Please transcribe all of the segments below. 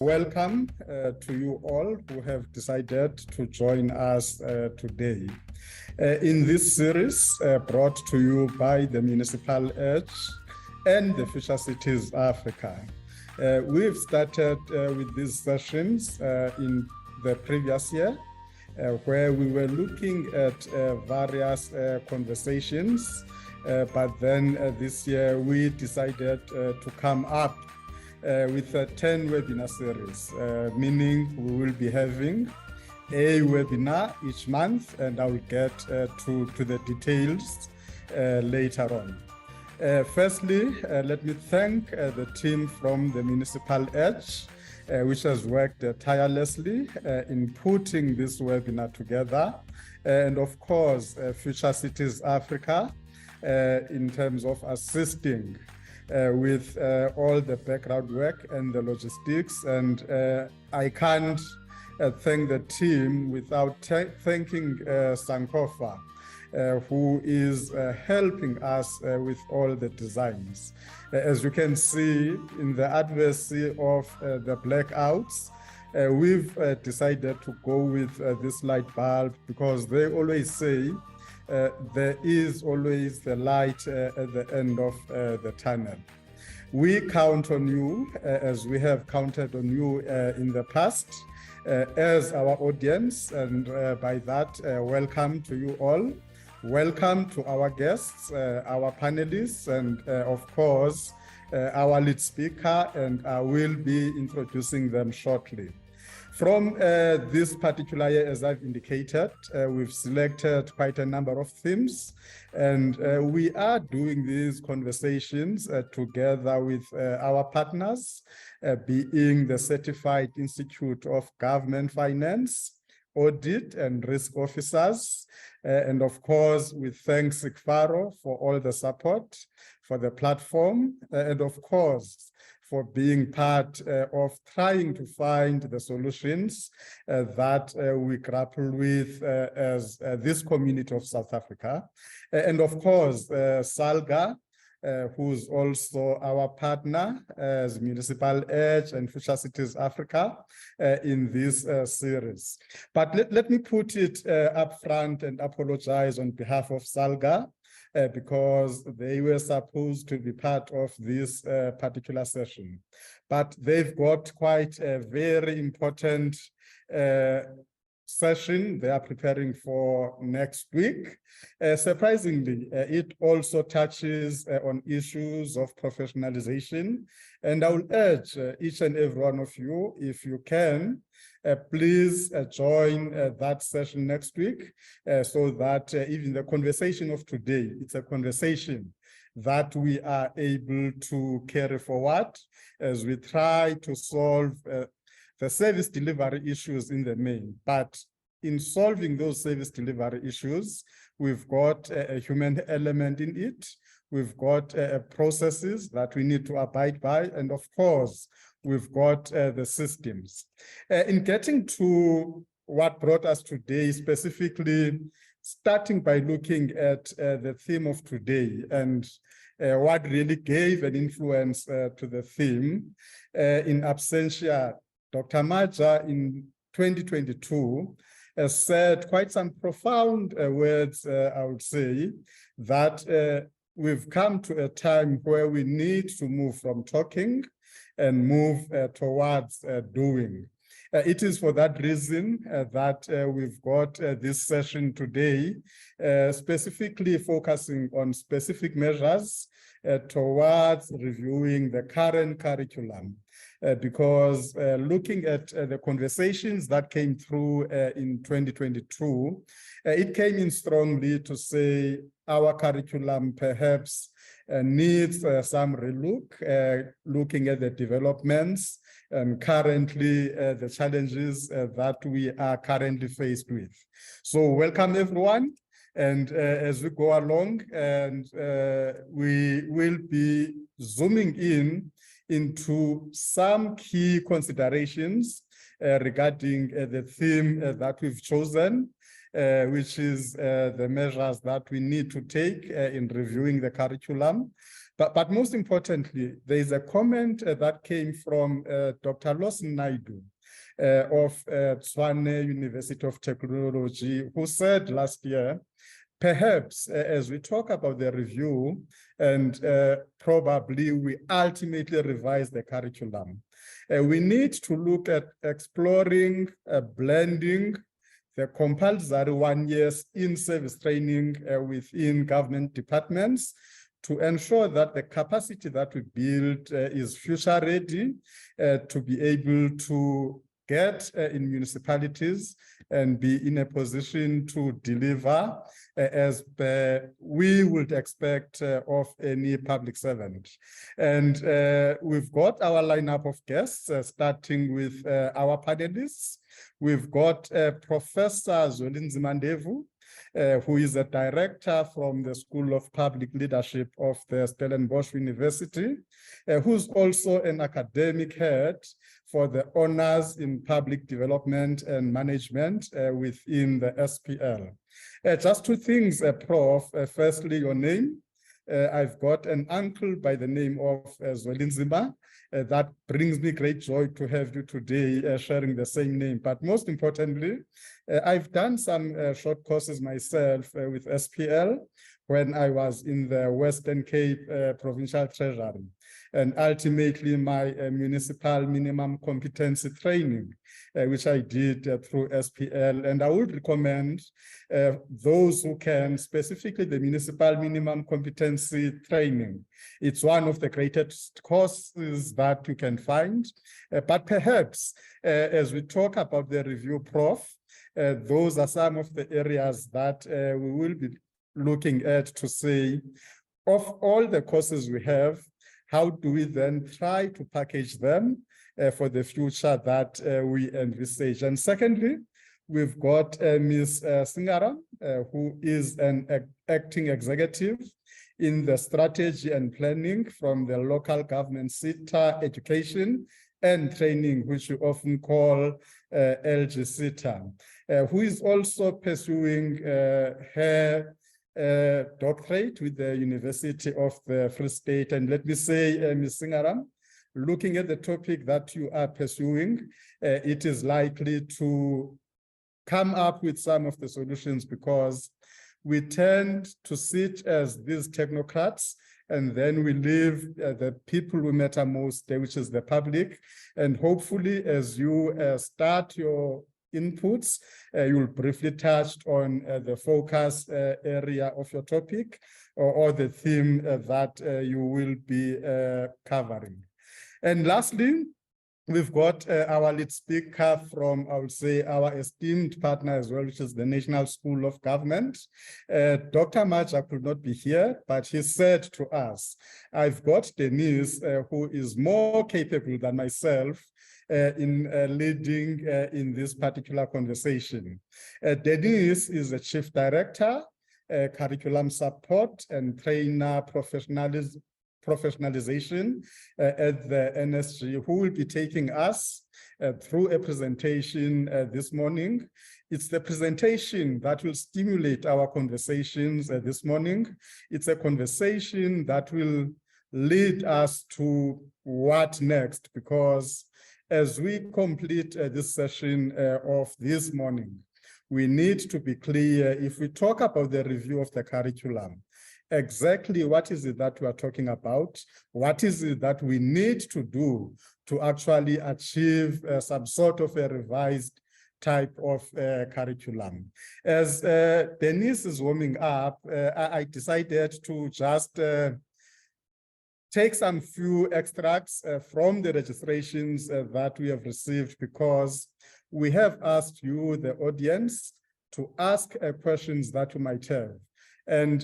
Welcome to you all who have decided to join us today. In this series brought to you by the Municipal LG and the Future Cities Africa. We've started with these sessions in the previous year, where we were looking at various conversations, but then this year we decided to come up with a 10 webinar series, meaning we will be having a webinar each month, and I will get to the details later on. Firstly, let me thank the team from the Municipal LG, which has worked tirelessly in putting this webinar together, and of course, Future Cities Africa in terms of assisting with all the background work and the logistics. And I can't thank the team without thanking Sankofa, who is helping us with all the designs. As you can see in the advocacy of the blackouts, we've decided to go with this light bulb because they always say there is always the light at the end of the tunnel. We count on you, as we have counted on you in the past, as our audience, and by that, welcome to you all. Welcome to our guests, our panelists, and of course, our lead speaker, and I will be introducing them shortly. From this particular year, as I've indicated, we've selected quite a number of themes, and we are doing these conversations together with our partners, being the Certified Institute of Government Finance, Audit and Risk Officers, and of course, we thank SIGFARO for all the support for the platform, and of course, for being part of trying to find the solutions that we grapple with as this community of South Africa. And of course, Salga, who's also our partner as Municipal LG and Future Cities Africa in this series. But let me put it up front and apologize on behalf of Salga, because they were supposed to be part of this particular session. But they've got quite a very important session they are preparing for next week. Surprisingly, it also touches on issues of professionalization. And I will urge each and every one of you, if you can, please join that session next week, so that even the conversation of today, it's a conversation that we are able to carry forward as we try to solve the service delivery issues in the main. But in solving those service delivery issues, we've got a human element in it. We've got processes that we need to abide by. And of course, we've got the systems. In getting to what brought us today, specifically starting by looking at the theme of today and what really gave an influence to the theme, in absentia, Dr. Maja in 2022 said quite some profound words, I would say, that we've come to a time where we need to move from talking and move towards doing. It is for that reason that we've got this session today, specifically focusing on specific measures towards reviewing the current curriculum. Because looking at the conversations that came through in 2022, it came in strongly to say our curriculum perhaps needs some relook, looking at the developments and currently the challenges that we are currently faced with. So welcome everyone. And as we go along, and we will be zooming in into some key considerations regarding the theme that we've chosen, which is the measures that we need to take in reviewing the curriculum. But most importantly, there is a comment that came from Dr. Ndevu of Zonyane University of Technology, who said last year, perhaps as we talk about the review and probably we ultimately revise the curriculum, we need to look at exploring blending the compulsory 1 year in-service training within government departments to ensure that the capacity that we build is future ready to be able to get in municipalities and be in a position to deliver as we would expect of any public servant. And we've got our lineup of guests, starting with our panelists. We've got Professor Zwelinzima Ndevu, who is a director from the School of Public Leadership of the Stellenbosch University, who's also an academic head for the honors in public development and management within the SPL. Just two things, Prof. Firstly, your name. I've got an uncle by the name of Zwelinzima. That brings me great joy to have you today sharing the same name. But most importantly, I've done some short courses myself with SPL when I was in the Western Cape Provincial Treasury. And ultimately my municipal minimum competency training, which I did through SPL. And I would recommend those who can, specifically the municipal minimum competency training. It's one of the greatest courses that you can find. But perhaps as we talk about the review, Prof, those are some of the areas that we will be looking at to say, of all the courses we have, how do we then try to package them for the future that we envisage? And secondly, we've got Ms. Singaram, who is an acting executive in the strategy and planning from the local government sector education and training, which we often call LGSETA, who is also pursuing her doctorate with the University of the Free State. And let me say, Ms. Singaram, looking at the topic that you are pursuing, it is likely to come up with some of the solutions, because we tend to sit as these technocrats and then we leave the people who matter most, which is the public. And hopefully, as you start your inputs, you'll briefly touch on the focus area of your topic or the theme that you will be covering. And lastly, we've got our lead speaker from, I would say, our esteemed partner as well, which is the National School of Government. Dr. Maja could not be here, but he said to us, I've got Denise, who is more capable than myself in leading in this particular conversation. Denise is the Chief Director, Curriculum Support and Trainer Professionalization at the NSG, who will be taking us through a presentation this morning. It's the presentation that will stimulate our conversations this morning. It's a conversation that will lead us to what next, because as we complete this session of this morning, we need to be clear, if we talk about the review of the curriculum, exactly what is it that we are talking about? What is it that we need to do to actually achieve some sort of a revised type of curriculum? As Denise is warming up, I decided to just take some few extracts from the registrations that we have received, because we have asked you, the audience, to ask questions that you might have. And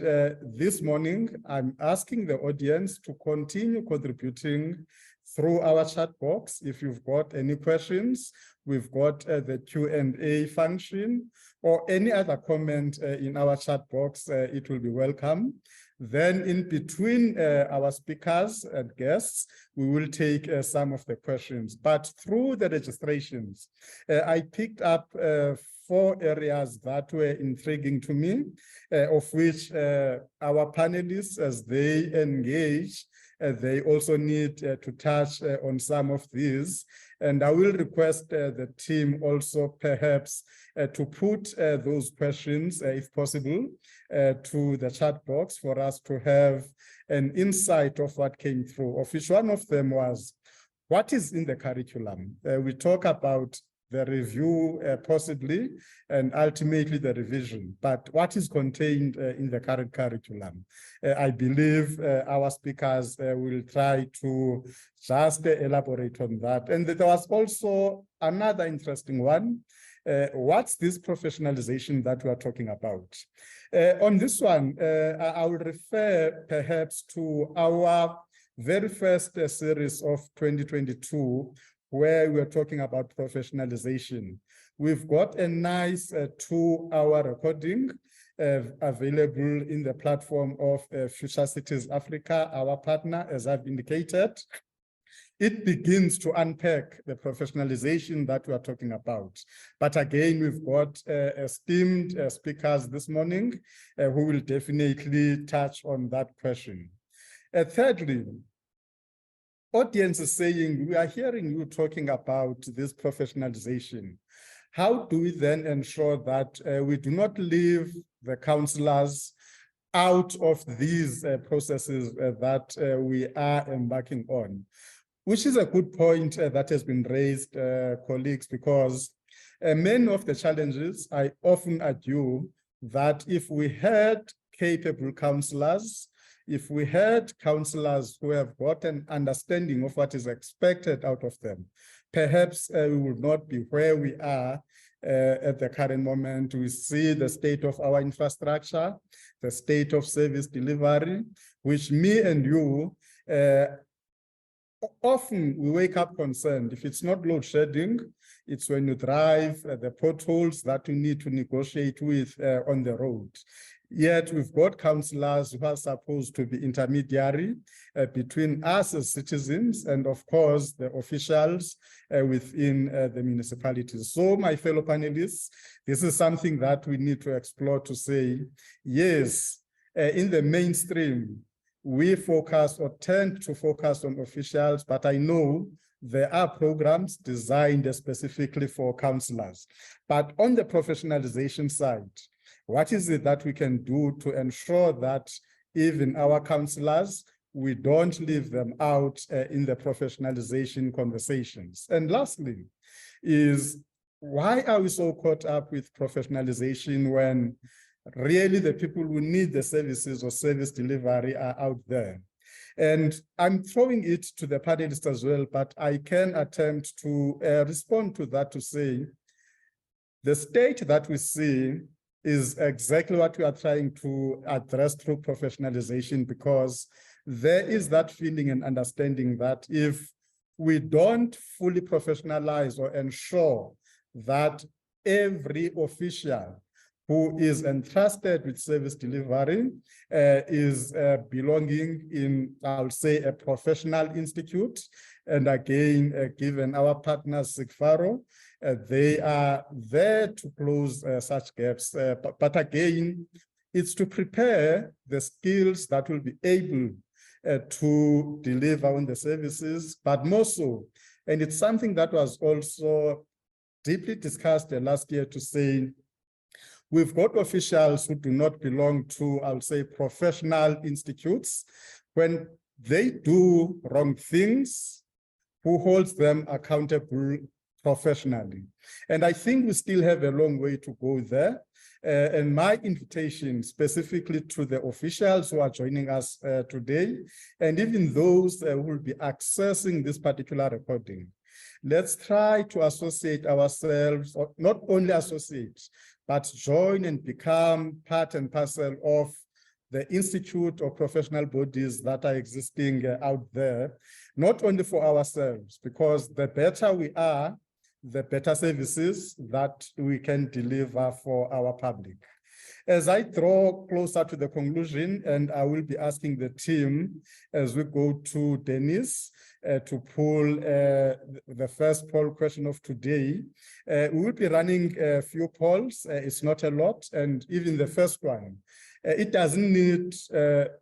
this morning, I'm asking the audience to continue contributing through our chat box. If you've got any questions, we've got the Q&A function, or any other comment in our chat box, it will be welcome. Then in between our speakers and guests, we will take some of the questions. But through the registrations, I picked up 4 areas that were intriguing to me, of which our panelists, as they engage, they also need to touch on some of these. And I will request the team also perhaps to put those questions, if possible, to the chat box for us to have an insight of what came through, of which one of them was, what is in the curriculum? We talk about the review possibly, and ultimately the revision, but what is contained in the current curriculum? I believe our speakers will try to just elaborate on that. And there was also another interesting one. What's this professionalization that we are talking about? On this one, I will refer perhaps to our very first series of 2022, where we're talking about professionalization. We've got a nice 2-hour recording available in the platform of Future Cities Africa, our partner, as I've indicated. It begins to unpack the professionalization that we are talking about. But again, we've got esteemed speakers this morning who will definitely touch on that question. Thirdly, audience is saying, we are hearing you talking about this professionalization. How do we then ensure that we do not leave the counselors out of these processes that we are embarking on? Which is a good point that has been raised, colleagues, because many of the challenges, I often argue that if we had capable counselors, if we had counselors who have got an understanding of what is expected out of them, perhaps we would not be where we are at the current moment. We see the state of our infrastructure, the state of service delivery, which me and you, often we wake up concerned. If it's not load shedding, it's when you drive, the potholes that you need to negotiate with on the road. Yet we've got counselors who are supposed to be intermediary between us as citizens and, of course, the officials within the municipalities. So, my fellow panelists, this is something that we need to explore, to say, yes, in the mainstream, we focus or tend to focus on officials, but I know there are programs designed specifically for counselors. But on the professionalization side, what is it that we can do to ensure that even our counselors, we don't leave them out in the professionalization conversations? And lastly, is why are we so caught up with professionalization when really the people who need the services or service delivery are out there? And I'm throwing it to the panelists as well, but I can attempt to respond to that, to say, the state that we see is exactly what we are trying to address through professionalization, because there is that feeling and understanding that if we don't fully professionalize or ensure that every official who is entrusted with service delivery is belonging in, I'll say, a professional institute. And again, given our partners, SIGFARO, they are there to close such gaps. But again, it's to prepare the skills that will be able to deliver on the services, but more so, and it's something that was also deeply discussed last year, to say, we've got officials who do not belong to, I'll say, professional institutes. When they do wrong things, who holds them accountable professionally? And I think we still have a long way to go there. And my invitation specifically to the officials who are joining us today, and even those who will be accessing this particular recording, let's try to associate ourselves, or not only associate, but join and become part and parcel of the institute or professional bodies that are existing out there, not only for ourselves, because the better we are, the better services that we can deliver for our public. As I draw closer to the conclusion, and I will be asking the team as we go to Denise to pull the first poll question of today. We will be running a few polls. It's not a lot, and even the first one, it doesn't need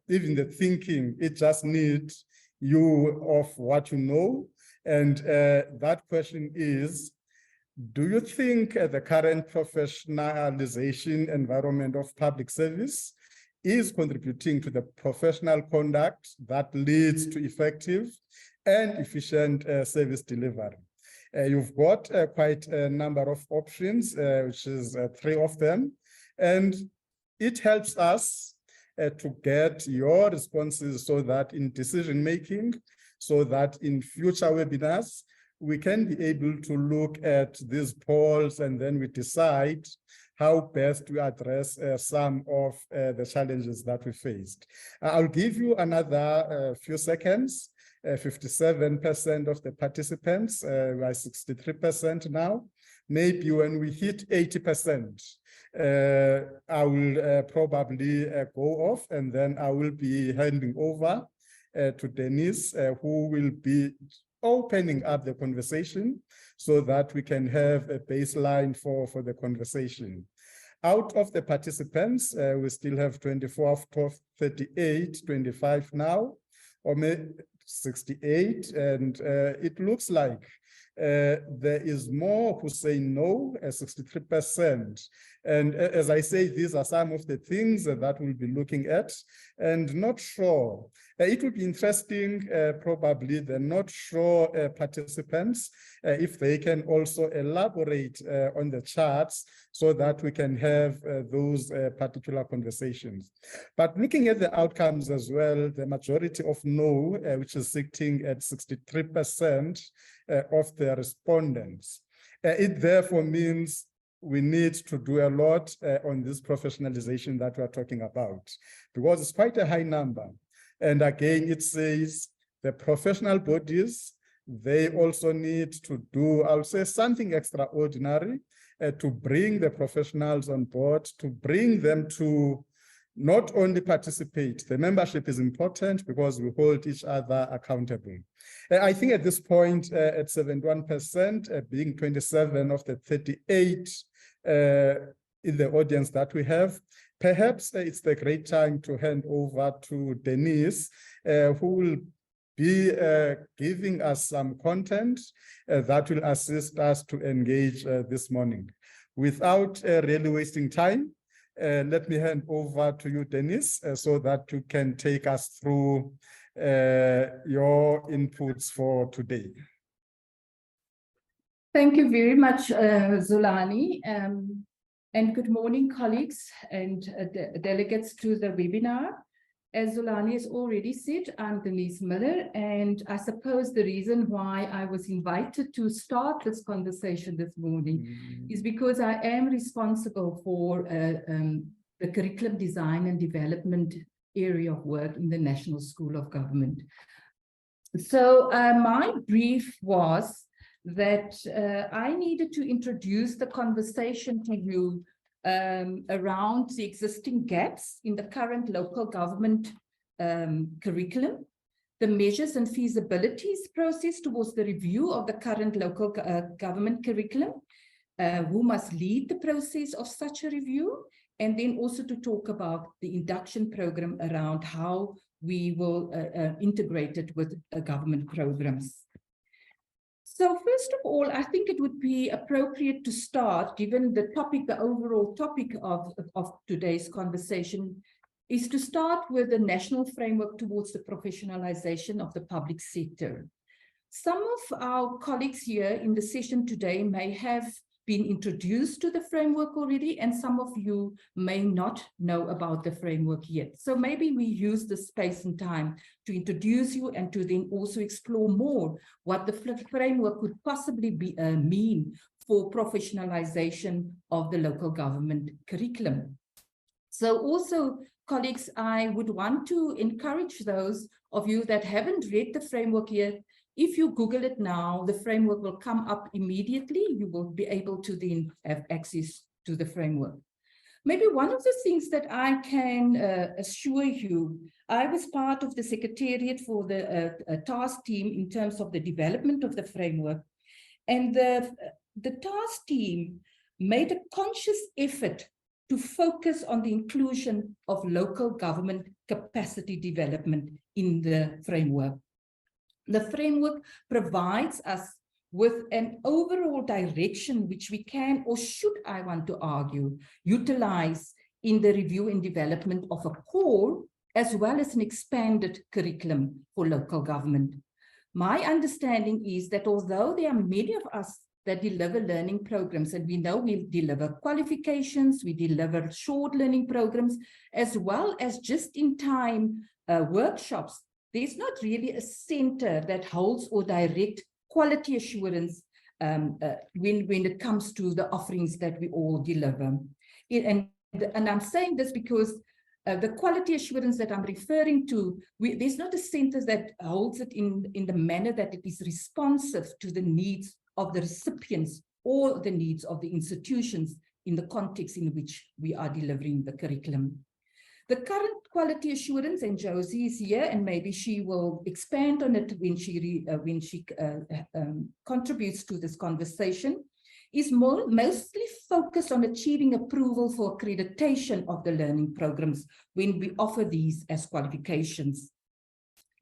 even the thinking. It just needs you of what you know. And that question is, do you think the current professionalization environment of public service is contributing to the professional conduct that leads to effective and efficient service delivery? You've got quite a number of options, which is 3 of them, and it helps us to get your responses so that in decision making, so that in future webinars, we can be able to look at these polls and then we decide how best to address some of the challenges that we faced. I'll give you another few seconds. 57% of the participants, we are 63% now. Maybe when we hit 80%, I will probably go off, and then I will be handing over to Denise, who will be opening up the conversation so that we can have a baseline for the conversation. Out of the participants, we still have 24 out of 38, 25 now, or maybe 68, and it looks like there is more who say no, 63%. And as I say, these are some of the things that we'll be looking at, and not sure. It will be interesting, probably the not sure participants, if they can also elaborate on the charts so that we can have those particular conversations. But looking at the outcomes as well, the majority of no, which is sitting at 63% of the respondents. It therefore means we need to do a lot on this professionalization that we're talking about, because it's quite a high number. And again, it says the professional bodies, they also need to do, I'll say, something extraordinary to bring the professionals on board, to bring them to not only participate. The membership is important because we hold each other accountable. I think at this point, at 71%, being 27 of the 38 in the audience that we have, perhaps it's the great time to hand over to Denise, who will be giving us some content that will assist us to engage this morning. Without really wasting time, let me hand over to you, Denise, so that you can take us through your inputs for today. Thank you very much, Zolani, and good morning, colleagues and delegates to the webinar. As Zolani has already said, I'm Denise Miller, and I suppose the reason why I was invited to start this conversation this morning is because I am responsible for the curriculum design and development area of work in the National School of Government. So my brief was that I needed to introduce the conversation to you around the existing gaps in the current local government curriculum, the measures and feasibilities process towards the review of the current local government curriculum, who must lead the process of such a review, and then also to talk about the induction program around how we will integrate it with government programs. So first of all, I think it would be appropriate to start, given the topic, the overall topic of today's conversation, is to start with the national framework towards the professionalization of the public sector. Some of our colleagues here in the session today may have been introduced to the framework already, and some of you may not know about the framework yet. So maybe we use the space and time to introduce you and to then also explore more what the framework could possibly be, mean for professionalization of the local government curriculum. So also, colleagues, I would want to encourage those of you that haven't read the framework yet. If you Google it now, the framework will come up immediately. You will be able to then have access to the framework. Maybe one of the things that I can assure you, I was part of the secretariat for the task team in terms of the development of the framework. And the task team made a conscious effort to focus on the inclusion of local government capacity development in the framework. The framework provides us with an overall direction which we can, or should I want to argue, utilize in the review and development of a core as well as an expanded curriculum for local government. My understanding is that although there are many of us that deliver learning programs, and we know we deliver qualifications, we deliver short learning programs, as well as just-in-time workshops, there's not really a center that holds or direct quality assurance when it comes to the offerings that we all deliver. And I'm saying this because the quality assurance that I'm referring to, there's not a center that holds it in the manner that it is responsive to the needs of the recipients or the needs of the institutions in the context in which we are delivering the curriculum. The current quality assurance, and Josie is here, and maybe she will expand on it when she contributes to this conversation, is mostly focused on achieving approval for accreditation of the learning programs when we offer these as qualifications.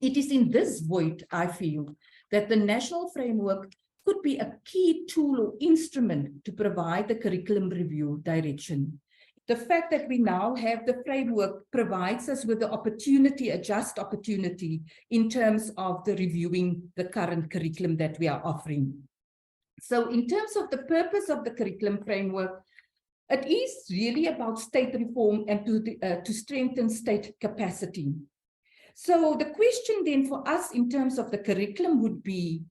It is in this void, I feel, that the national framework could be a key tool or instrument to provide the curriculum review direction. The fact that we now have the framework provides us with the opportunity, a just opportunity, in terms of the reviewing the current curriculum that we are offering. So in terms of the purpose of the curriculum framework, it is really about state reform and to strengthen state capacity. So the question then for us in terms of the curriculum would be,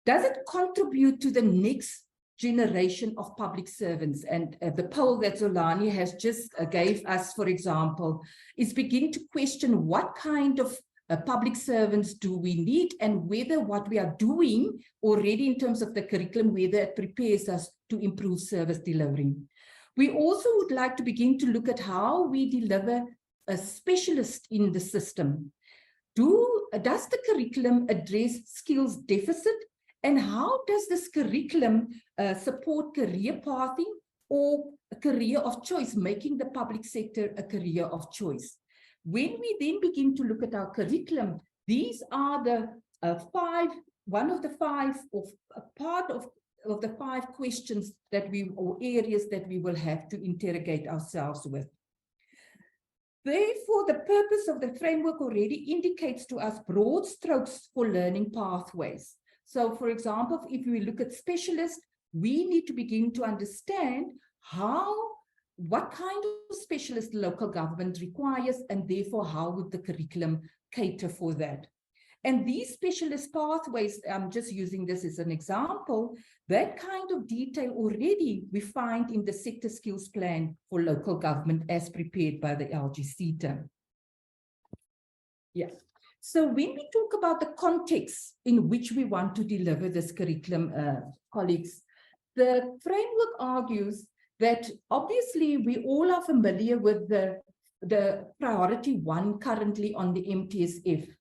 does it contribute to the next generation of public servants? And the poll that Zolani has just gave us, for example, is beginning to question what kind of public servants do we need, and whether what we are doing already in terms of the curriculum, whether it prepares us to improve service delivery. We also would like to begin to look at how we deliver a specialist in the system. Does the curriculum address skills deficit? And how does this curriculum support career pathing or a career of choice, making the public sector a career of choice? When we then begin to look at our curriculum, these are the part of the 5 questions that or areas that we will have to interrogate ourselves with. Therefore, the purpose of the framework already indicates to us broad strokes for learning pathways. So, for example, if we look at specialists, we need to begin to understand what kind of specialist local government requires, and therefore how would the curriculum cater for that. And these specialist pathways, I'm just using this as an example, that kind of detail already we find in the sector skills plan for local government as prepared by the LGSETA. Yeah. So when we talk about the context in which we want to deliver this curriculum, colleagues, the framework argues that obviously we all are familiar with the priority 1 currently on the MTSF.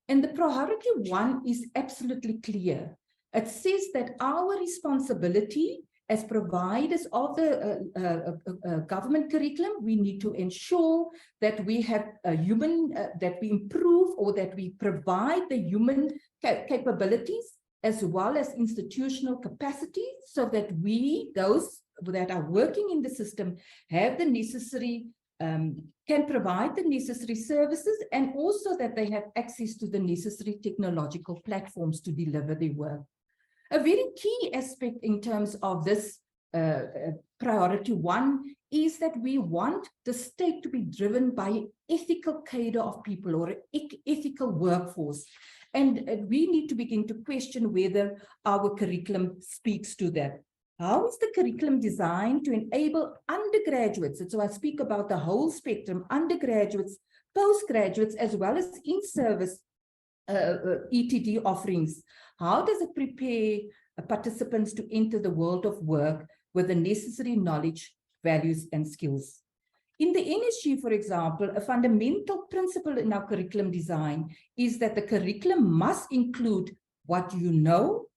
And the priority 1 is absolutely clear. It says that our responsibility as providers of the government curriculum, we need to ensure that we have a human, that we improve or that we provide the human capabilities as well as institutional capacity, so that those that are working in the system have the necessary, can provide the necessary services, and also that they have access to the necessary technological platforms to deliver their work. A very key aspect in terms of this priority 1 is that we want the state to be driven by an ethical cadre of people or an ethical workforce. And we need to begin to question whether our curriculum speaks to that. How is the curriculum designed to enable undergraduates? And so I speak about the whole spectrum, undergraduates, postgraduates, as well as in-service ETD offerings. How does it prepare participants to enter the world of work with the necessary knowledge, values, and skills? In the NSG, for example, a fundamental principle in our curriculum design is that the curriculum must include what you know,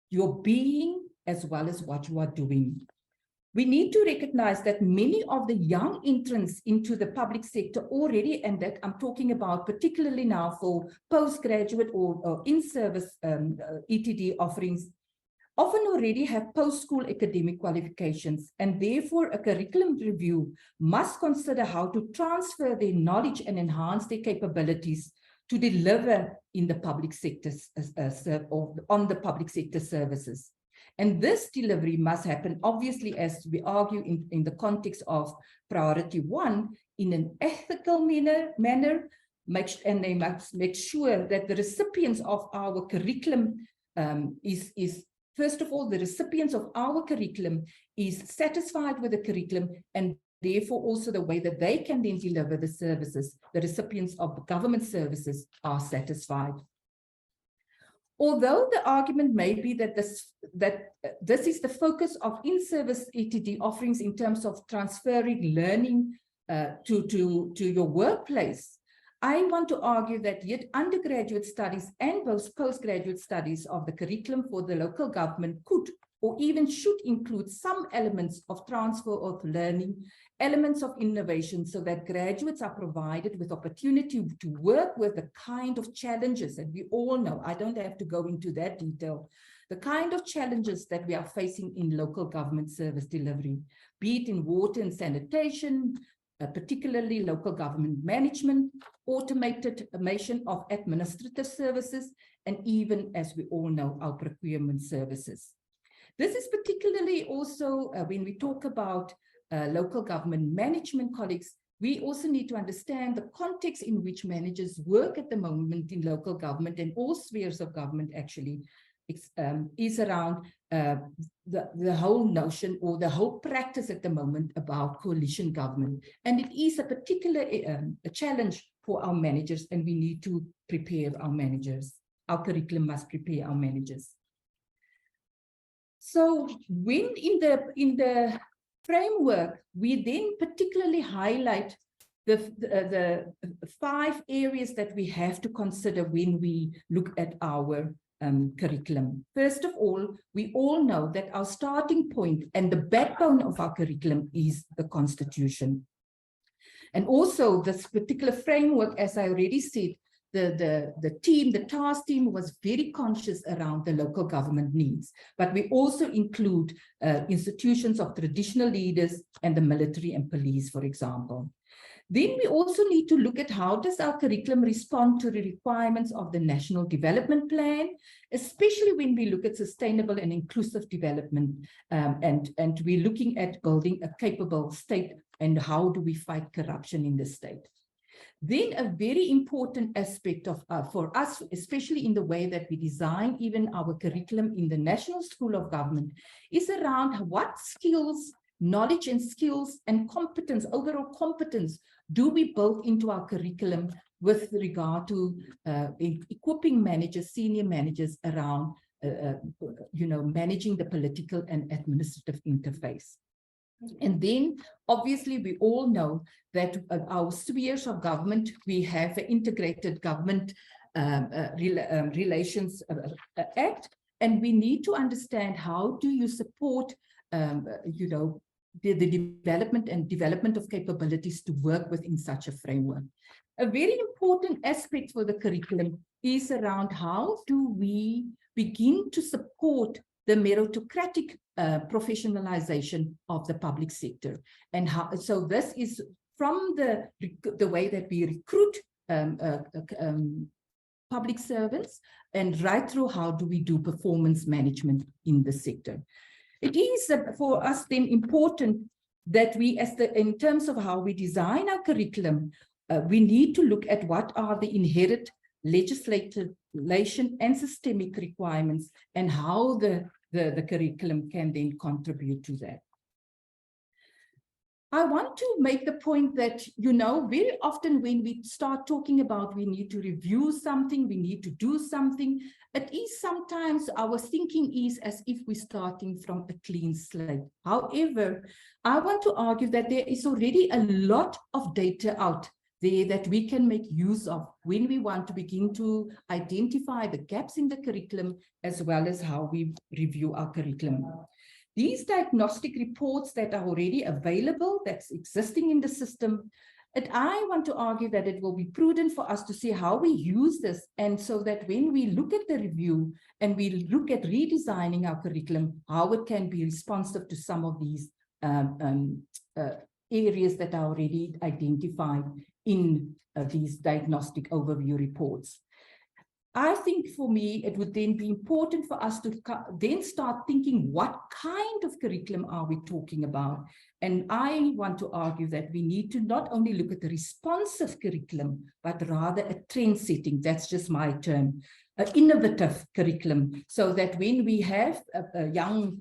your being, as well as what you are doing. We need to recognize that many of the young entrants into the public sector already, and that I'm talking about particularly now for postgraduate or in-service ETD offerings, often already have post-school academic qualifications, and therefore a curriculum review must consider how to transfer their knowledge and enhance their capabilities to deliver in the public sector or on the public sector services. And this delivery must happen, obviously, as we argue in the context of priority 1, in an ethical manner, and they must make sure that the recipients of our curriculum first of all, the recipients of our curriculum is satisfied with the curriculum, and therefore also the way that they can then deliver the services, the recipients of government services are satisfied. Although the argument may be that this is the focus of in-service ETD offerings in terms of transferring learning to your workplace, I want to argue that yet undergraduate studies and postgraduate studies of the curriculum for the local government could or even should include some elements of transfer of learning, elements of innovation, so that graduates are provided with opportunity to work with the kind of challenges that we all know. I don't have to go into that detail. The kind of challenges that we are facing in local government service delivery, be it in water and sanitation, particularly local government management, automation of administrative services, and even, as we all know, our procurement services. This is particularly also when we talk about local government management colleagues, we also need to understand the context in which managers work at the moment in local government and all spheres of government actually is around the whole notion or the whole practice at the moment about coalition government. And it is a particular a challenge for our managers, and we need to prepare our managers. Our curriculum must prepare our managers. So when in the framework, we then particularly highlight the 5 areas that we have to consider when we look at our curriculum. First of all, we all know that our starting point and the backbone of our curriculum is the Constitution. And also this particular framework, as I already said, the task team was very conscious around the local government needs, but we also include institutions of traditional leaders and the military and police, for example. Then we also need to look at how does our curriculum respond to the requirements of the National Development Plan, especially when we look at sustainable and inclusive development, and we're looking at building a capable state and how do we fight corruption in the state. Then a very important aspect of for us, especially in the way that we design even our curriculum in the National School of Government, is around what skills, knowledge and skills and competence, overall competence, do we build into our curriculum with regard to equipping managers, senior managers around, managing the political and administrative interface. And then, obviously, we all know that our spheres of government, we have an integrated government relations act, and we need to understand how do you support, the development of capabilities to work within such a framework. A very important aspect for the curriculum is around how do we begin to support the meritocratic professionalization of the public sector, and how. So this is from the way that we recruit public servants, and right through how do we do performance management in the sector. It is for us then important that we, in terms of how we design our curriculum, we need to look at what are the inherent legislation and systemic requirements, and how the the curriculum can then contribute to that. I want to make the point that, you know, very often when we start talking about we need to review something, we need to do something, it is sometimes our thinking is as if we're starting from a clean slate. However, I want to argue that there is already a lot of data out there that we can make use of when we want to begin to identify the gaps in the curriculum as well as how we review our curriculum. These diagnostic reports that are already available, that's existing in the system, and I want to argue that it will be prudent for us to see how we use this, and so that when we look at the review and we look at redesigning our curriculum, how it can be responsive to some of these areas that are already identified in these diagnostic overview reports. I think for me, it would then be important for us to then start thinking, what kind of curriculum are we talking about? And I want to argue that we need to not only look at the responsive curriculum, but rather a trend setting, that's just my term, an innovative curriculum, so that when we have young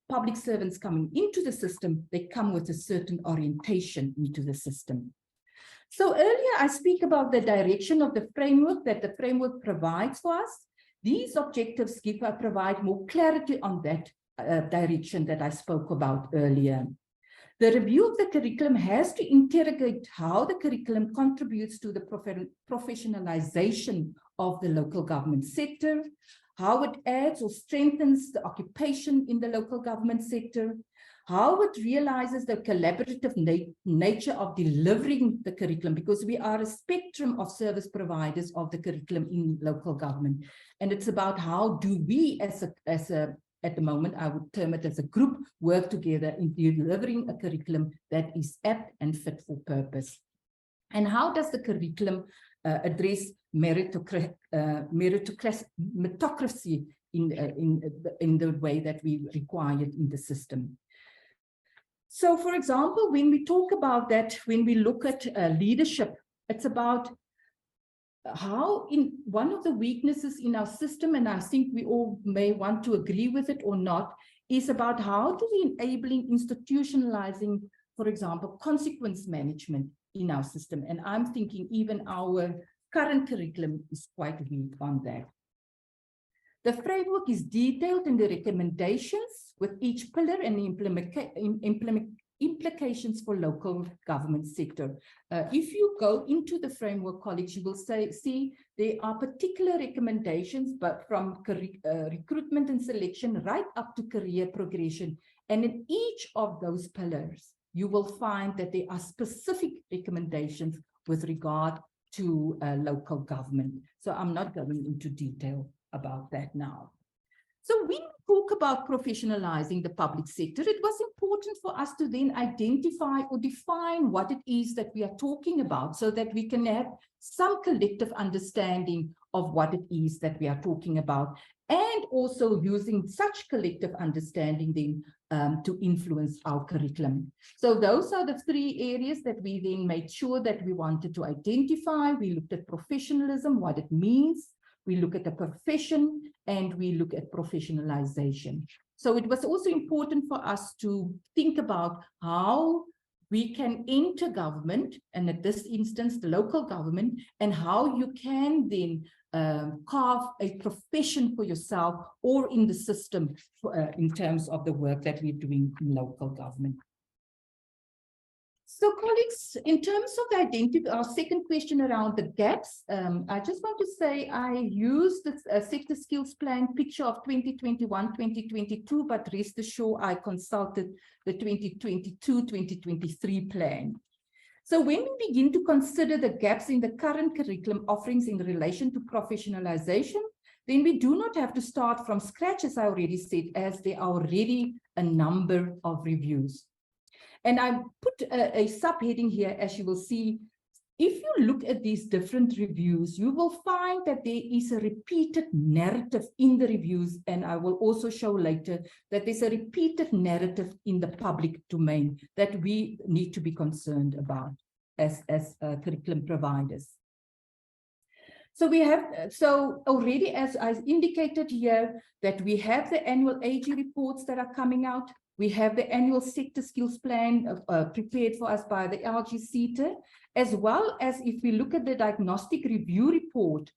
public servants coming into the system, they come with a certain orientation into the system. So earlier I speak about the direction of the framework that the framework provides for us. These objectives provide more clarity on that direction that I spoke about earlier. The review of the curriculum has to interrogate how the curriculum contributes to the professionalization of the local government sector, how it adds or strengthens the occupation in the local government sector, how it realizes the collaborative nature of delivering the curriculum, because we are a spectrum of service providers of the curriculum in local government. And it's about how do we at the moment, I would term it as a group, work together in delivering a curriculum that is apt and fit for purpose. And how does the curriculum address meritocracy in the way that we require it in the system? So, for example, when we talk about that, when we look at leadership, it's about how in one of the weaknesses in our system, and I think we all may want to agree with it or not, is about how do we enabling institutionalizing, for example, consequence management in our system. And I'm thinking even our current curriculum is quite weak on that. The framework is detailed in the recommendations with each pillar and the implications for local government sector. If you go into the framework, colleagues, you will see there are particular recommendations, but from recruitment and selection right up to career progression. And in each of those pillars, you will find that there are specific recommendations with regard to local government. So I'm not going into detail about that now. So when we talk about professionalizing the public sector, it was important for us to then identify or define what it is that we are talking about, so that we can have some collective understanding of what it is that we are talking about, and also using such collective understanding then to influence our curriculum. So those are the three areas that we then made sure that we wanted to identify. We looked at professionalism, what it means. We look at the profession, and we look at professionalization. So it was also important for us to think about how we can enter government, and at this instance, the local government, and how you can then carve a profession for yourself or in the system in terms of the work that we're doing in local government. So colleagues, in terms of our second question around the gaps, I just want to say I used the sector skills plan picture of 2021-2022, but rest assured I consulted the 2022-2023 plan. So when we begin to consider the gaps in the current curriculum offerings in relation to professionalization, then we do not have to start from scratch, as I already said, as there are already a number of reviews. And I put a subheading here, as you will see. If you look at these different reviews, you will find that there is a repeated narrative in the reviews, and I will also show later that there's a repeated narrative in the public domain that we need to be concerned about as curriculum providers. So we have, so already, as I indicated here, that we have the annual AG reports that are coming out. We have the annual sector skills plan prepared for us by the LGSETA, as well as if we look at the diagnostic review report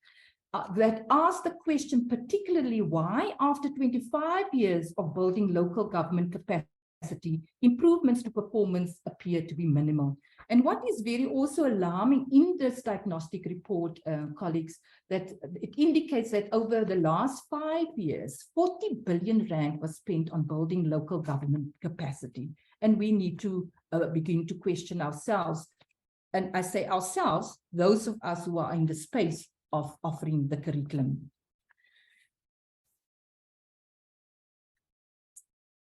that asks the question, particularly why after 25 years of building local government capacity, improvements to performance appear to be minimal. And what is very also alarming in this diagnostic report, colleagues, that it indicates that over the last 5 years, 40 billion rand was spent on building local government capacity. And we need to begin to question ourselves. And I say ourselves, those of us who are in the space of offering the curriculum.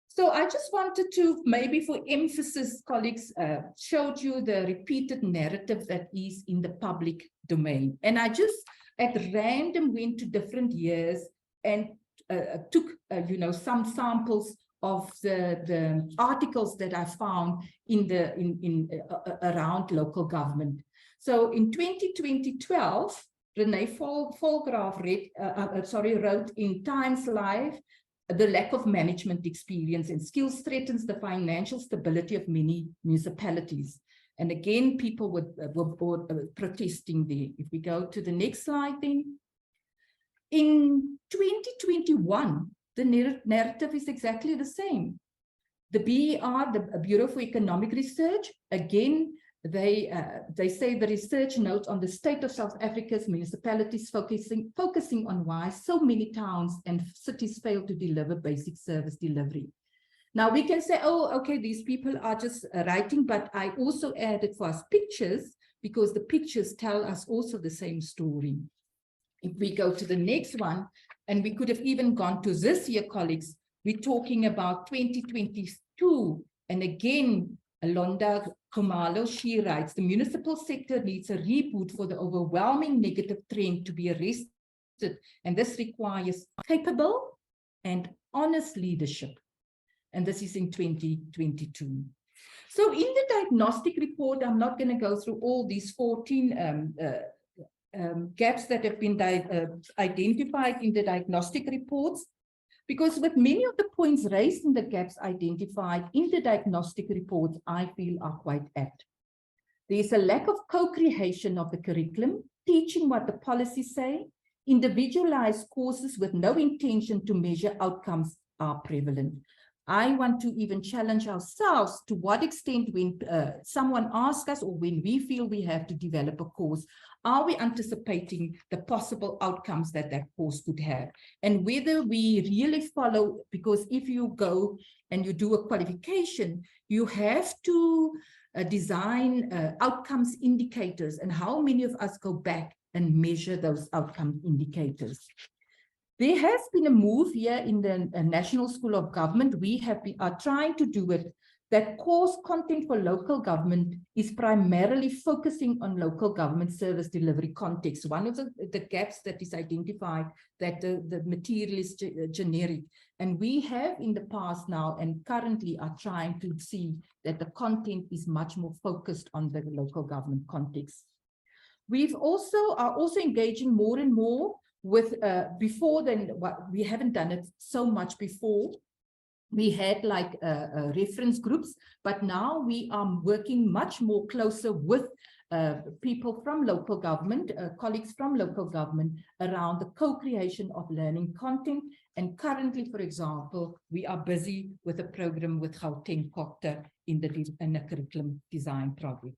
So I just wanted to, maybe for emphasis, colleagues, showed you the repeated narrative that is in the public domain. And I just at random went to different years and took, you know, some samples of the articles that I found in around local government. So in 2012, Renee Volgraaf wrote in Times Live, the lack of management experience and skills threatens the financial stability of many municipalities. And again, people were protesting there. If we go to the next slide then. In 2021, the narrative is exactly the same. The BER, the Bureau for Economic Research, again, they say the research notes on the state of South Africa's municipalities focusing on why so many towns and cities fail to deliver basic service delivery. Now we can say, oh, okay, these people are just writing, but I also added for us pictures because the pictures tell us also the same story. If we go to the next one, and we could have even gone to this year, colleagues, we're talking about 2022, and again, Alonda Khumalo, she writes, the municipal sector needs a reboot for the overwhelming negative trend to be arrested, and this requires capable and honest leadership. And this is in 2022. So in the diagnostic report, I'm not going to go through all these 14 gaps that have been identified in the diagnostic reports, because with many of the points raised in the gaps identified in the diagnostic reports, I feel are quite apt. There's a lack of co-creation of the curriculum, teaching what the policies say, individualized courses with no intention to measure outcomes are prevalent. I want to even challenge ourselves to what extent when someone asks us or when we feel we have to develop a course, are we anticipating the possible outcomes that that course could have? And whether we really follow, because if you go and you do a qualification, you have to design outcomes indicators, and how many of us go back and measure those outcome indicators? There has been a move here in the National School of Government. We are trying to do it, that course content for local government is primarily focusing on local government service delivery context. One of the gaps that is identified, that the material is generic. And we have in the past now and currently are trying to see that the content is much more focused on the local government context. We've are also engaging more and more with before then, what we haven't done it so much before. We had like reference groups, but now we are working much more closer with people from local government, colleagues from local government around the co-creation of learning content. And currently, for example, we are busy with a program with Gauteng Cocter in the curriculum design project.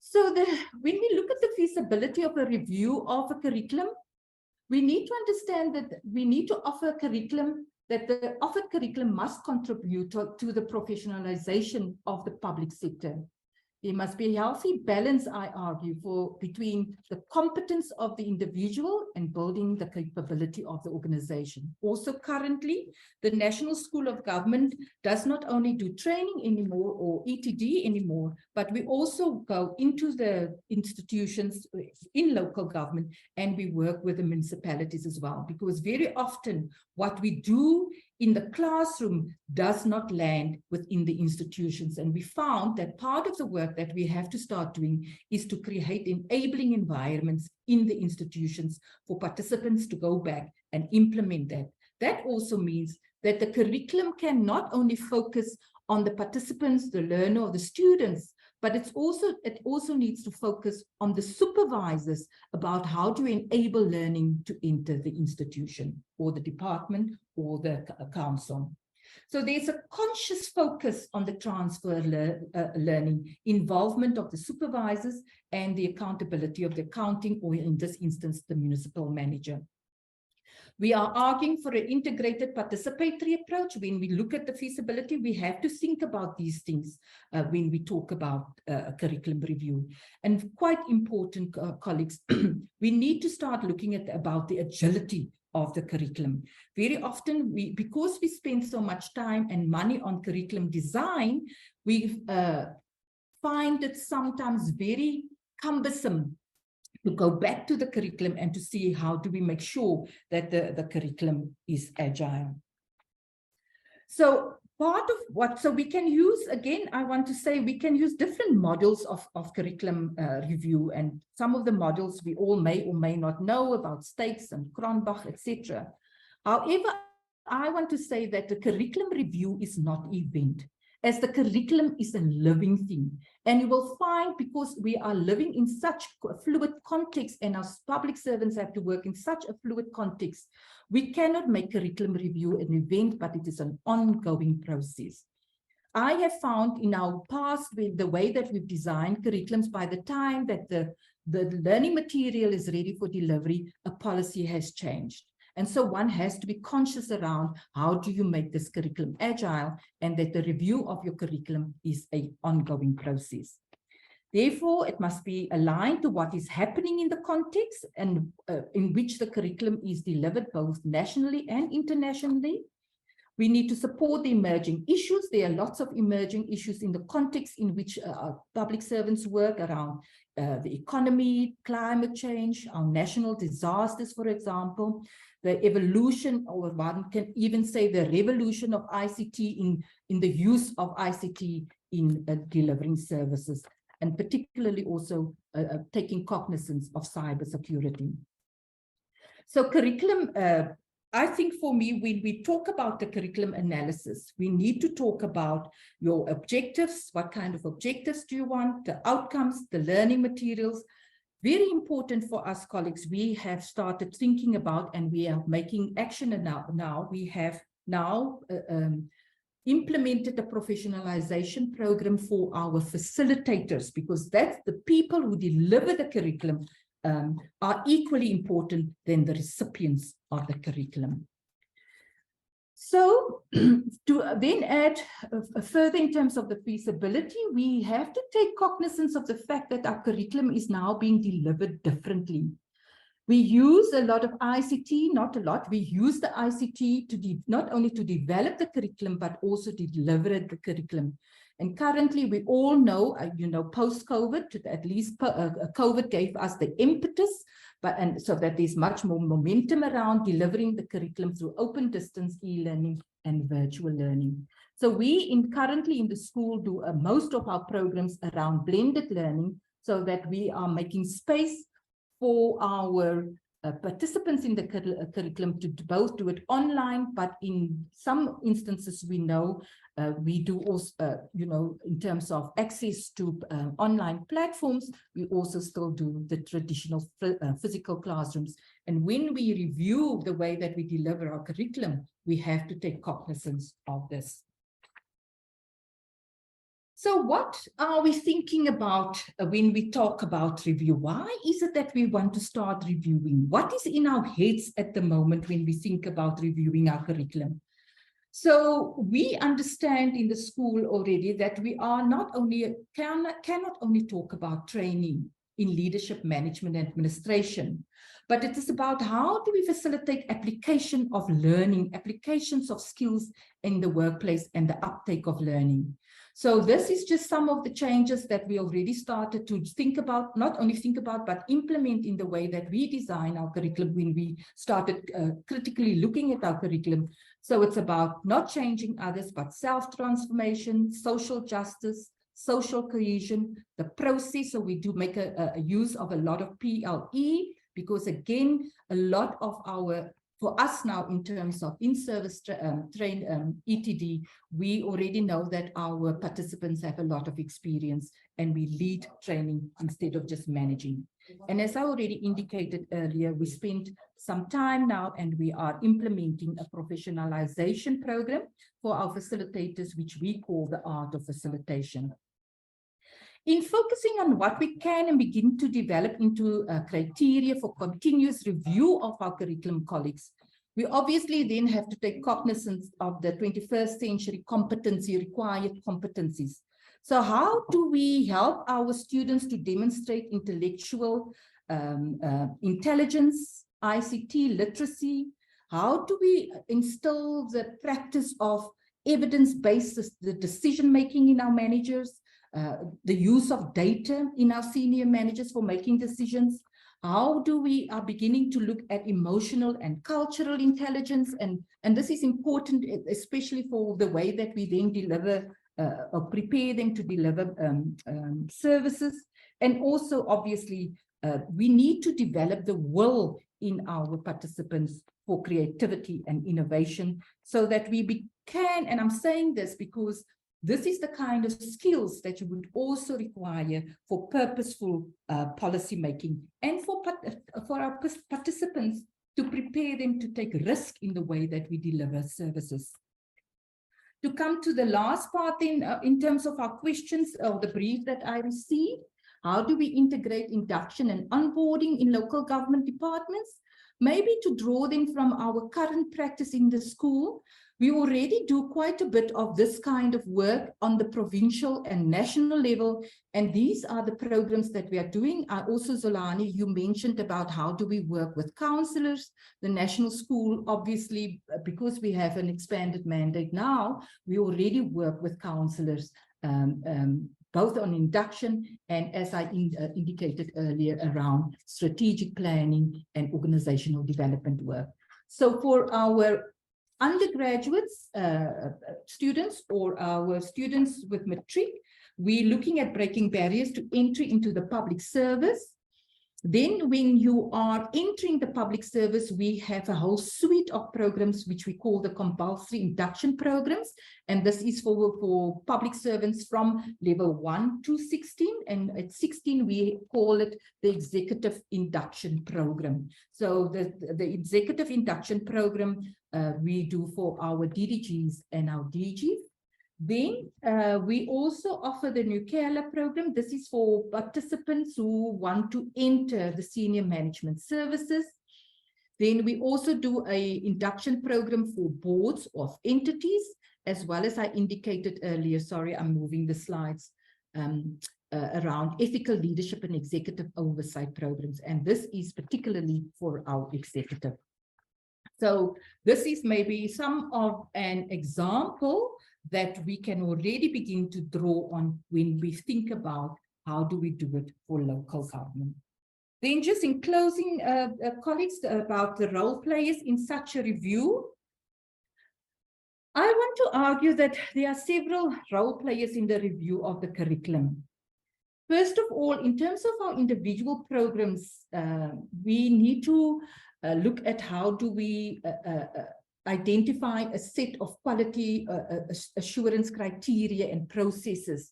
So when we look at the feasibility of a review of a curriculum, we need to understand that we need to offer a curriculum, that the offered curriculum must contribute to the professionalization of the public sector. There must be a healthy balance, I argue, between the competence of the individual and building the capability of the organization. Also, currently, the National School of Government does not only do training anymore or ETD anymore, but we also go into the institutions in local government and we work with the municipalities as well, because very often what we do in the classroom does not land within the institutions. And we found that part of the work that we have to start doing is to create enabling environments in the institutions for participants to go back and implement that. That also means that the curriculum can not only focus on the participants, the learner, or the students, but it also needs to focus on the supervisors about how to enable learning to enter the institution or the department or the council. So there's a conscious focus on the transfer learning, involvement of the supervisors, and the accountability of the accounting, or in this instance, the municipal manager. We are arguing for an integrated participatory approach. When we look at the feasibility, we have to think about these things when we talk about curriculum review. And quite important, colleagues, we need to start looking at about the agility of the curriculum. Very often, because we spend so much time and money on curriculum design, we find it sometimes very cumbersome to go back to the curriculum and to see how do we make sure that the curriculum is agile. So part of what, so we can use, again, I want to say we can use different models of curriculum review, and some of the models we all may or may not know about Stakes and Cronbach, etc. However, I want to say that the curriculum review is not an event, as the curriculum is a living thing. And you will find, because we are living in such a fluid context and our public servants have to work in such a fluid context, we cannot make curriculum review an event, but it is an ongoing process. I have found in our past, with the way that we've designed curriculums, by the time that the learning material is ready for delivery, a policy has changed. And so one has to be conscious around how do you make this curriculum agile, and that the review of your curriculum is an ongoing process. Therefore, it must be aligned to what is happening in the context and in which the curriculum is delivered both nationally and internationally. We need to support the emerging issues. There are lots of emerging issues in the context in which public servants work around the economy, climate change, our national disasters, for example, the evolution, or one can even say the revolution of ICT in the use of ICT in delivering services, and particularly also taking cognizance of cybersecurity. So curriculum, I think for me, when we talk about the curriculum analysis, we need to talk about your objectives. What kind of objectives do you want? The outcomes, the learning materials. Very important for us, colleagues. We have started thinking about, and we are making action now. We have now implemented a professionalization program for our facilitators, because that's the people who deliver the curriculum are equally important than the recipients of the curriculum. So to then add further in terms of the feasibility, we have to take cognizance of the fact that our curriculum is now being delivered differently. We use a lot of ICT, not a lot. We use the ICT to not only to develop the curriculum, but also to deliver the curriculum. And currently, we all know, post-COVID, at least COVID gave us the impetus, and so that there's much more momentum around delivering the curriculum through open distance e-learning and virtual learning. So we currently in the school do most of our programs around blended learning, so that we are making space for our participants in the curriculum to both do it online, but in some instances we know we do also, in terms of access to online platforms, we also still do the traditional physical classrooms. And when we review the way that we deliver our curriculum, we have to take cognizance of this. So what are we thinking about when we talk about review? Why is it that we want to start reviewing? What is in our heads at the moment when we think about reviewing our curriculum? So we understand in the school already that we are not only, cannot only talk about training in leadership, management, and administration, but it is about how do we facilitate application of learning, applications of skills in the workplace, and the uptake of learning. So this is just some of the changes that we already started to think about, not only think about, but implement in the way that we design our curriculum when we started critically looking at our curriculum. So it's about not changing others, but self-transformation, social justice, social cohesion, the process. So we do make a use of a lot of PLE, because again, a lot of for us now in terms of in-service ETD, we already know that our participants have a lot of experience and we lead training instead of just managing. And as I already indicated earlier, we spent some time now and we are implementing a professionalization program for our facilitators, which we call the art of facilitation. In focusing on what we can and begin to develop into criteria for continuous review of our curriculum, colleagues, we obviously then have to take cognizance of the 21st century required competencies. So how do we help our students to demonstrate intellectual intelligence, ICT literacy? How do we instill the practice of evidence-based decision-making in our managers? The use of data in our senior managers for making decisions? How do we are beginning to look at emotional and cultural intelligence? And this is important, especially for the way that we then deliver or prepare them to deliver services. And also, obviously, we need to develop the will in our participants for creativity and innovation so that we can, and I'm saying this because this is the kind of skills that you would also require for purposeful policy making and for our participants to prepare them to take risk in the way that we deliver services. To come to the last part in terms of our questions or the brief that I received, how do we integrate induction and onboarding in local government departments? Maybe to draw them from our current practice in the school, we already do quite a bit of this kind of work on the provincial and national level, and these are the programs that we are doing. Also, Zolani, you mentioned about how do we work with counselors. The national school, obviously, because we have an expanded mandate now, we already work with counselors, both on induction and, as I indicated earlier, around strategic planning and organizational development work. So for our undergraduates, students, or our students with matric, we're looking at breaking barriers to entry into the public service. Then when you are entering the public service, we have a whole suite of programs which we call the compulsory induction programs. And this is for public servants from level 1 to 16. And at 16, we call it the executive induction program. So the executive induction program we do for our DDGs and our DGs. Then we also offer the Nucala program. This is for participants who want to enter the senior management services. Then we also do an induction program for boards of entities, as well as I indicated earlier, sorry, I'm moving the slides, around ethical leadership and executive oversight programs. And this is particularly for our executive. So this is maybe some of an example that we can already begin to draw on when we think about how do we do it for local government. Then just in closing, colleagues, about the role players in such a review, I want to argue that there are several role players in the review of the curriculum. First of all, in terms of our individual programs, we need to look at how do we identify a set of quality assurance criteria and processes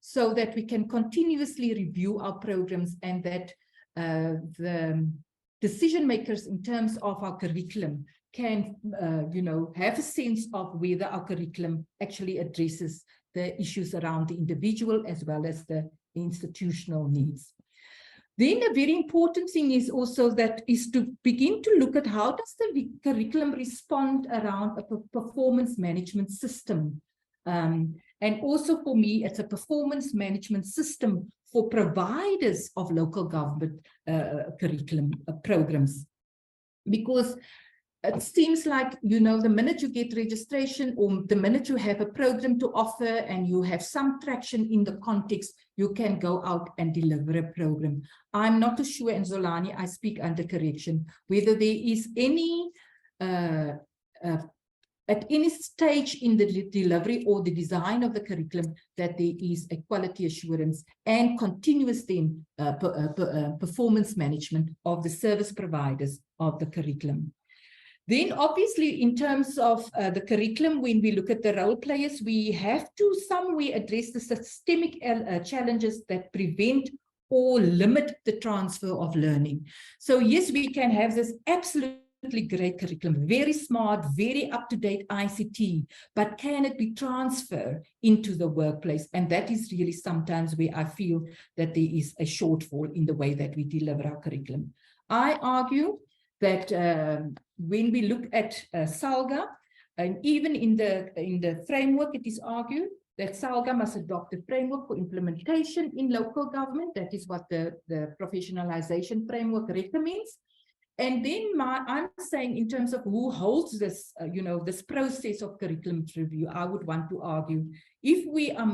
so that we can continuously review our programs and that the decision makers in terms of our curriculum can, have a sense of whether our curriculum actually addresses the issues around the individual as well as the institutional needs. Then a very important thing is also that is to begin to look at how does the curriculum respond around a performance management system. And also for me, it's a performance management system for providers of local government curriculum programs. Because it seems like, the minute you get registration or the minute you have a program to offer and you have some traction in the context, you can go out and deliver a program. I'm not too sure, and Zolani, I speak under correction, whether there is any at any stage in the delivery or the design of the curriculum, that there is a quality assurance and continuous then performance management of the service providers of the curriculum. Then obviously in terms of the curriculum, when we look at the role players, we have to somewhere address the systemic challenges that prevent or limit the transfer of learning. So yes, we can have this absolutely great curriculum, very smart, very up-to-date ICT, but can it be transferred into the workplace? And that is really sometimes where I feel that there is a shortfall in the way that we deliver our curriculum. I argue that when we look at SALGA, and even in the framework, it is argued that SALGA must adopt a framework for implementation in local government. That is what the professionalization framework recommends. And then I'm saying in terms of who holds this, this process of curriculum review, I would want to argue if we are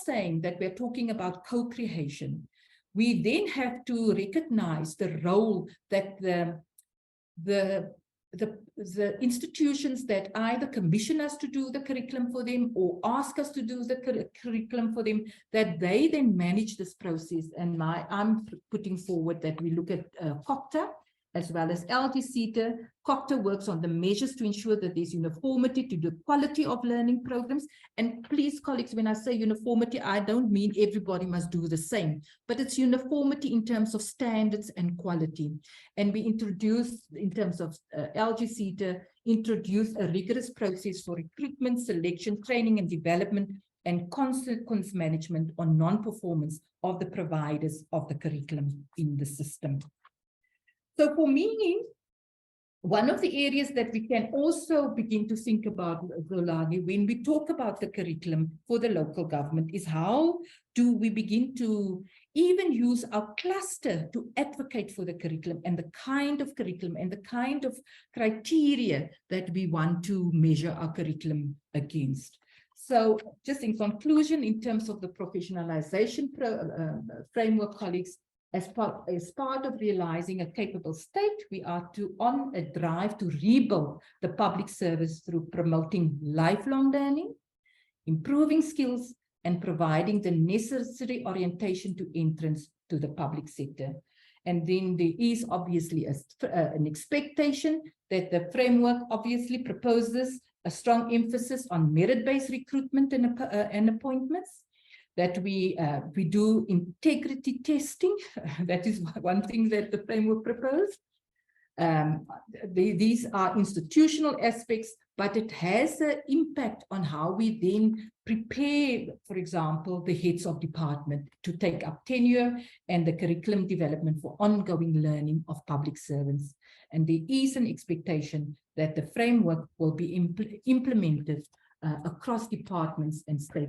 saying that we're talking about co-creation, we then have to recognize the role that the institutions that either commission us to do the curriculum for them or ask us to do the curriculum for them, that they then manage this process. And I'm putting forward that we look at COCTA as well as LGSETA. COCTA works on the measures to ensure that there's uniformity to the quality of learning programs. And please, colleagues, when I say uniformity, I don't mean everybody must do the same, but it's uniformity in terms of standards and quality. And we introduce, in terms of LGSETA, introduce a rigorous process for recruitment, selection, training and development, and consequence management on non-performance of the providers of the curriculum in the system. So for me, one of the areas that we can also begin to think about, Zolani, when we talk about the curriculum for the local government, is how do we begin to even use our cluster to advocate for the curriculum and the kind of curriculum and the kind of criteria that we want to measure our curriculum against. So just in conclusion, in terms of the professionalization framework, colleagues, as part of realizing a capable state, we are on a drive to rebuild the public service through promoting lifelong learning, improving skills, and providing the necessary orientation to entrance to the public sector. And then there is obviously an expectation that the framework obviously proposes a strong emphasis on merit-based recruitment and appointments, that we do integrity testing. That is one thing that the framework proposed. These are institutional aspects, but it has an impact on how we then prepare, for example, the heads of department to take up tenure and the curriculum development for ongoing learning of public servants. And there is an expectation that the framework will be implemented across departments and state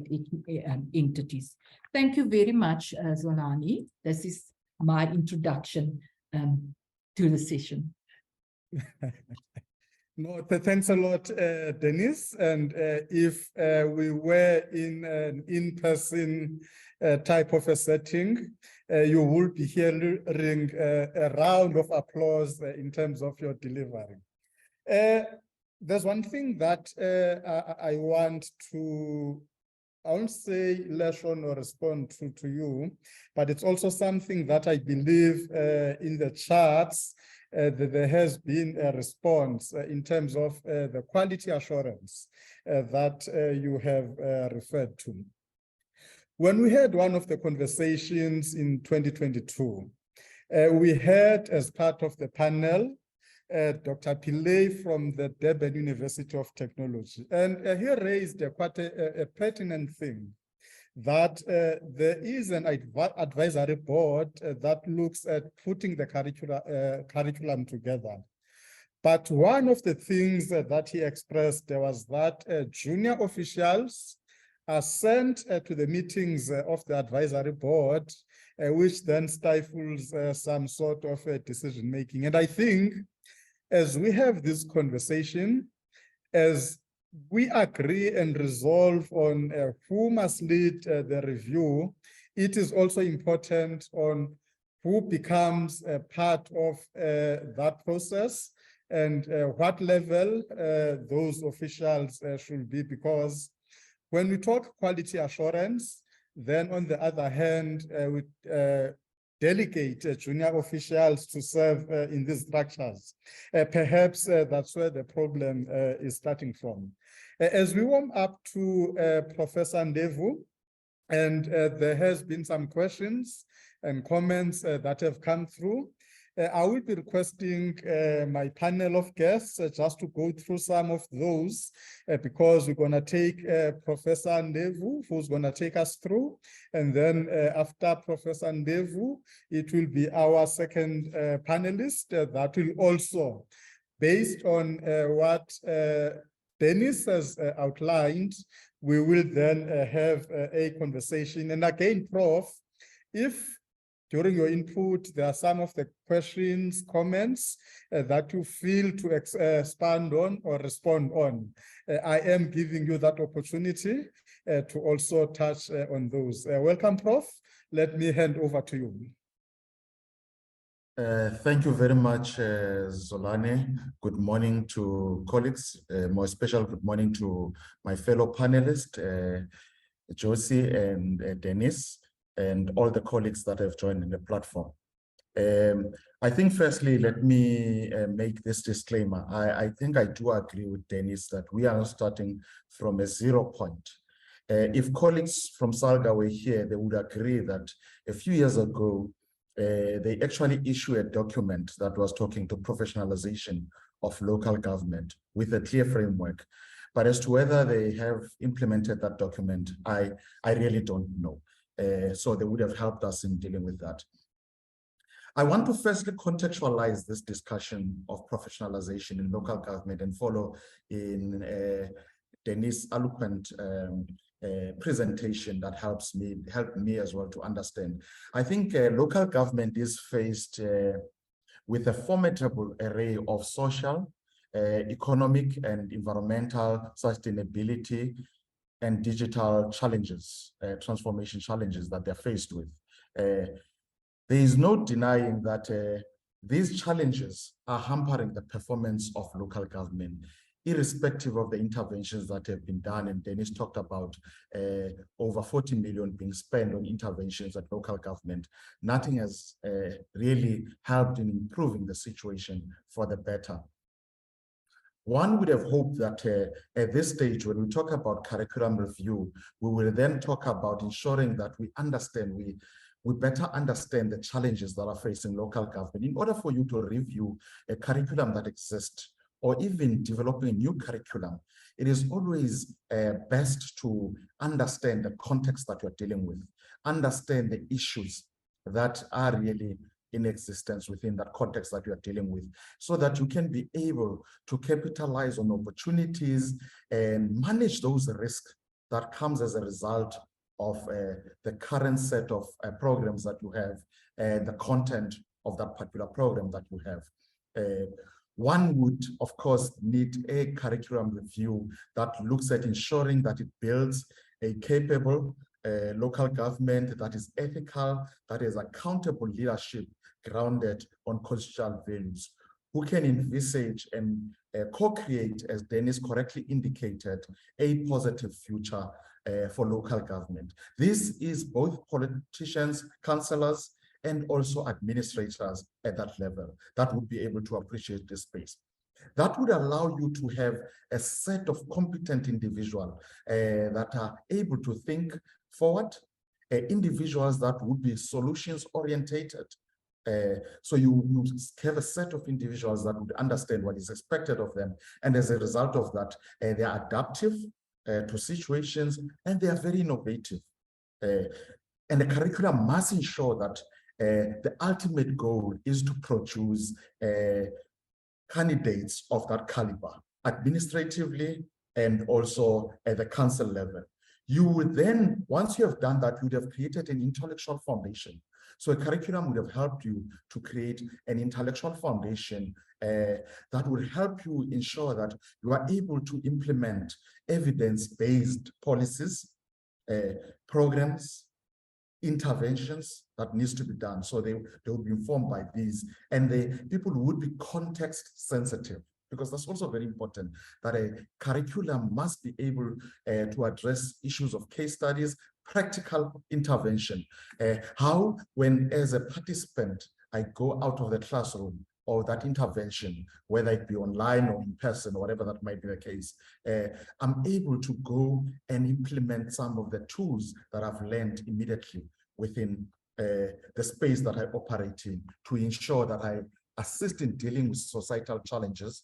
entities. Thank you very much, Zolani. This is my introduction to the session. No, thanks a lot, Denise. And if we were in an in-person type of a setting, you will be hearing a round of applause in terms of your delivery. There's one thing that I want to, I won't say lesson or respond to you, but it's also something that I believe in the charts that there has been a response in terms of the quality assurance that you have referred to. When we had one of the conversations in 2022, we had, as part of the panel, Dr. Pillay from the Durban University of Technology. And he raised quite a pertinent thing, that there is an advisory board that looks at putting the curriculum together. But one of the things that he expressed was that junior officials are sent to the meetings of the advisory board, which then stifles some sort of decision-making. And I think as we have this conversation, as we agree and resolve on who must lead the review, it is also important on who becomes a part of that process and what level those officials should be, because when we talk quality assurance, then on the other hand, we delegate junior officials to serve in these structures. Perhaps that's where the problem is starting from. As we warm up to Professor Ndevu, and there has been some questions and comments that have come through. I will be requesting my panel of guests just to go through some of those because we're going to take Professor Ndevu, who's going to take us through. And then after Professor Ndevu, it will be our second panelist that will also, based on what Denise has outlined, we will then have a conversation. And again, Prof, if during your input, there are some of the questions, comments that you feel to expand on or respond on. I am giving you that opportunity to also touch on those. Welcome, Prof. Let me hand over to you. Thank you very much, Zolani. Good morning to colleagues. More special good morning to my fellow panelists, Josie and Denise, and all the colleagues that have joined in the platform. I think firstly, let me make this disclaimer. I think I do agree with Denise that we are starting from a 0 point. If colleagues from SALGA were here, they would agree that a few years ago, they actually issued a document that was talking to professionalization of local government with a clear framework. But as to whether they have implemented that document, I really don't know. So they would have helped us in dealing with that. I want to firstly contextualize this discussion of professionalization in local government and follow in Denise's eloquent presentation that helped me as well to understand. I think local government is faced with a formidable array of social, economic and environmental sustainability and digital challenges, transformation challenges that they're faced with. There is no denying that these challenges are hampering the performance of local government, irrespective of the interventions that have been done. And Denise talked about over 40 million being spent on interventions at local government. Nothing has really helped in improving the situation for the better. One would have hoped that at this stage, when we talk about curriculum review, we will then talk about ensuring that we understand, we better understand the challenges that are facing local government in order for you to review a curriculum that exists or even developing a new curriculum. It is always best to understand the context that you're dealing with, understand the issues that are really in existence within that context that you are dealing with, so that you can be able to capitalize on opportunities and manage those risks that comes as a result of the current set of programs that you have and the content of that particular program that you have. One would, of course, need a curriculum review that looks at ensuring that it builds a capable local government that is ethical, that is accountable leadership grounded on constitutional values, who can envisage and co-create, as Denise correctly indicated, a positive future for local government. This is both politicians, councillors, and also administrators at that level that would be able to appreciate this space. That would allow you to have a set of competent individuals that are able to think forward, individuals that would be solutions orientated. So you have a set of individuals that would understand what is expected of them. And as a result of that, they are adaptive to situations and they are very innovative. And the curriculum must ensure that the ultimate goal is to produce candidates of that caliber, administratively and also at the council level. You would then, once you have done that, you would have created an intellectual foundation. So a curriculum would have helped you to create an intellectual foundation that would help you ensure that you are able to implement evidence-based policies, programs, interventions that needs to be done. So they will be informed by these, and the people would be context sensitive, because that's also very important, that a curriculum must be able to address issues of case studies, practical intervention. How, when as a participant, I go out of the classroom or that intervention, whether it be online or in person, or whatever that might be the case, I'm able to go and implement some of the tools that I've learned immediately within the space that I operate in, to ensure that I assist in dealing with societal challenges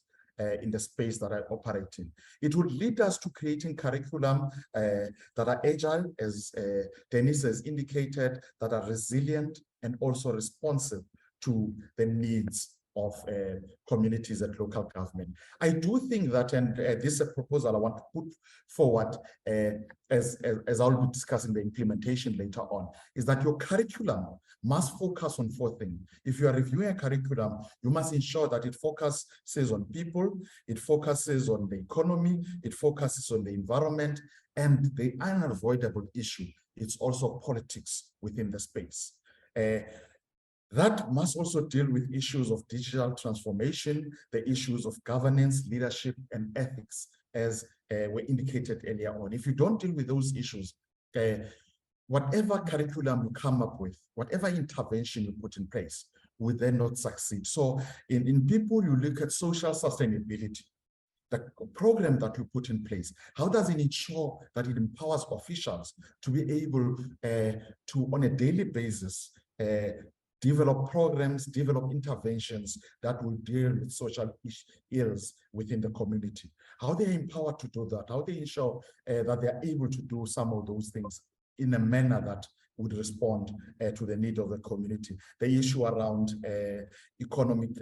in the space that I operate in. It would lead us to creating curriculum that are agile, as Denise has indicated, that are resilient and also responsive to the needs of communities and local government. I do think that, and this is a proposal I want to put forward as I'll be discussing the implementation later on, is that your curriculum must focus on 4 things. If you are reviewing a curriculum, you must ensure that it focuses on people, it focuses on the economy, it focuses on the environment, and the unavoidable issue, it's also politics within the space. That must also deal with issues of digital transformation, the issues of governance, leadership, and ethics, as were indicated earlier on. If you don't deal with those issues, whatever curriculum you come up with, whatever intervention you put in place, will then not succeed. So in people, you look at social sustainability. The program that you put in place, how does it ensure that it empowers officials to be able to, on a daily basis, develop programs, develop interventions that will deal with social ills within the community? How they are empowered to do that? How they ensure that they are able to do some of those things in a manner that would respond to the need of the community? The issue around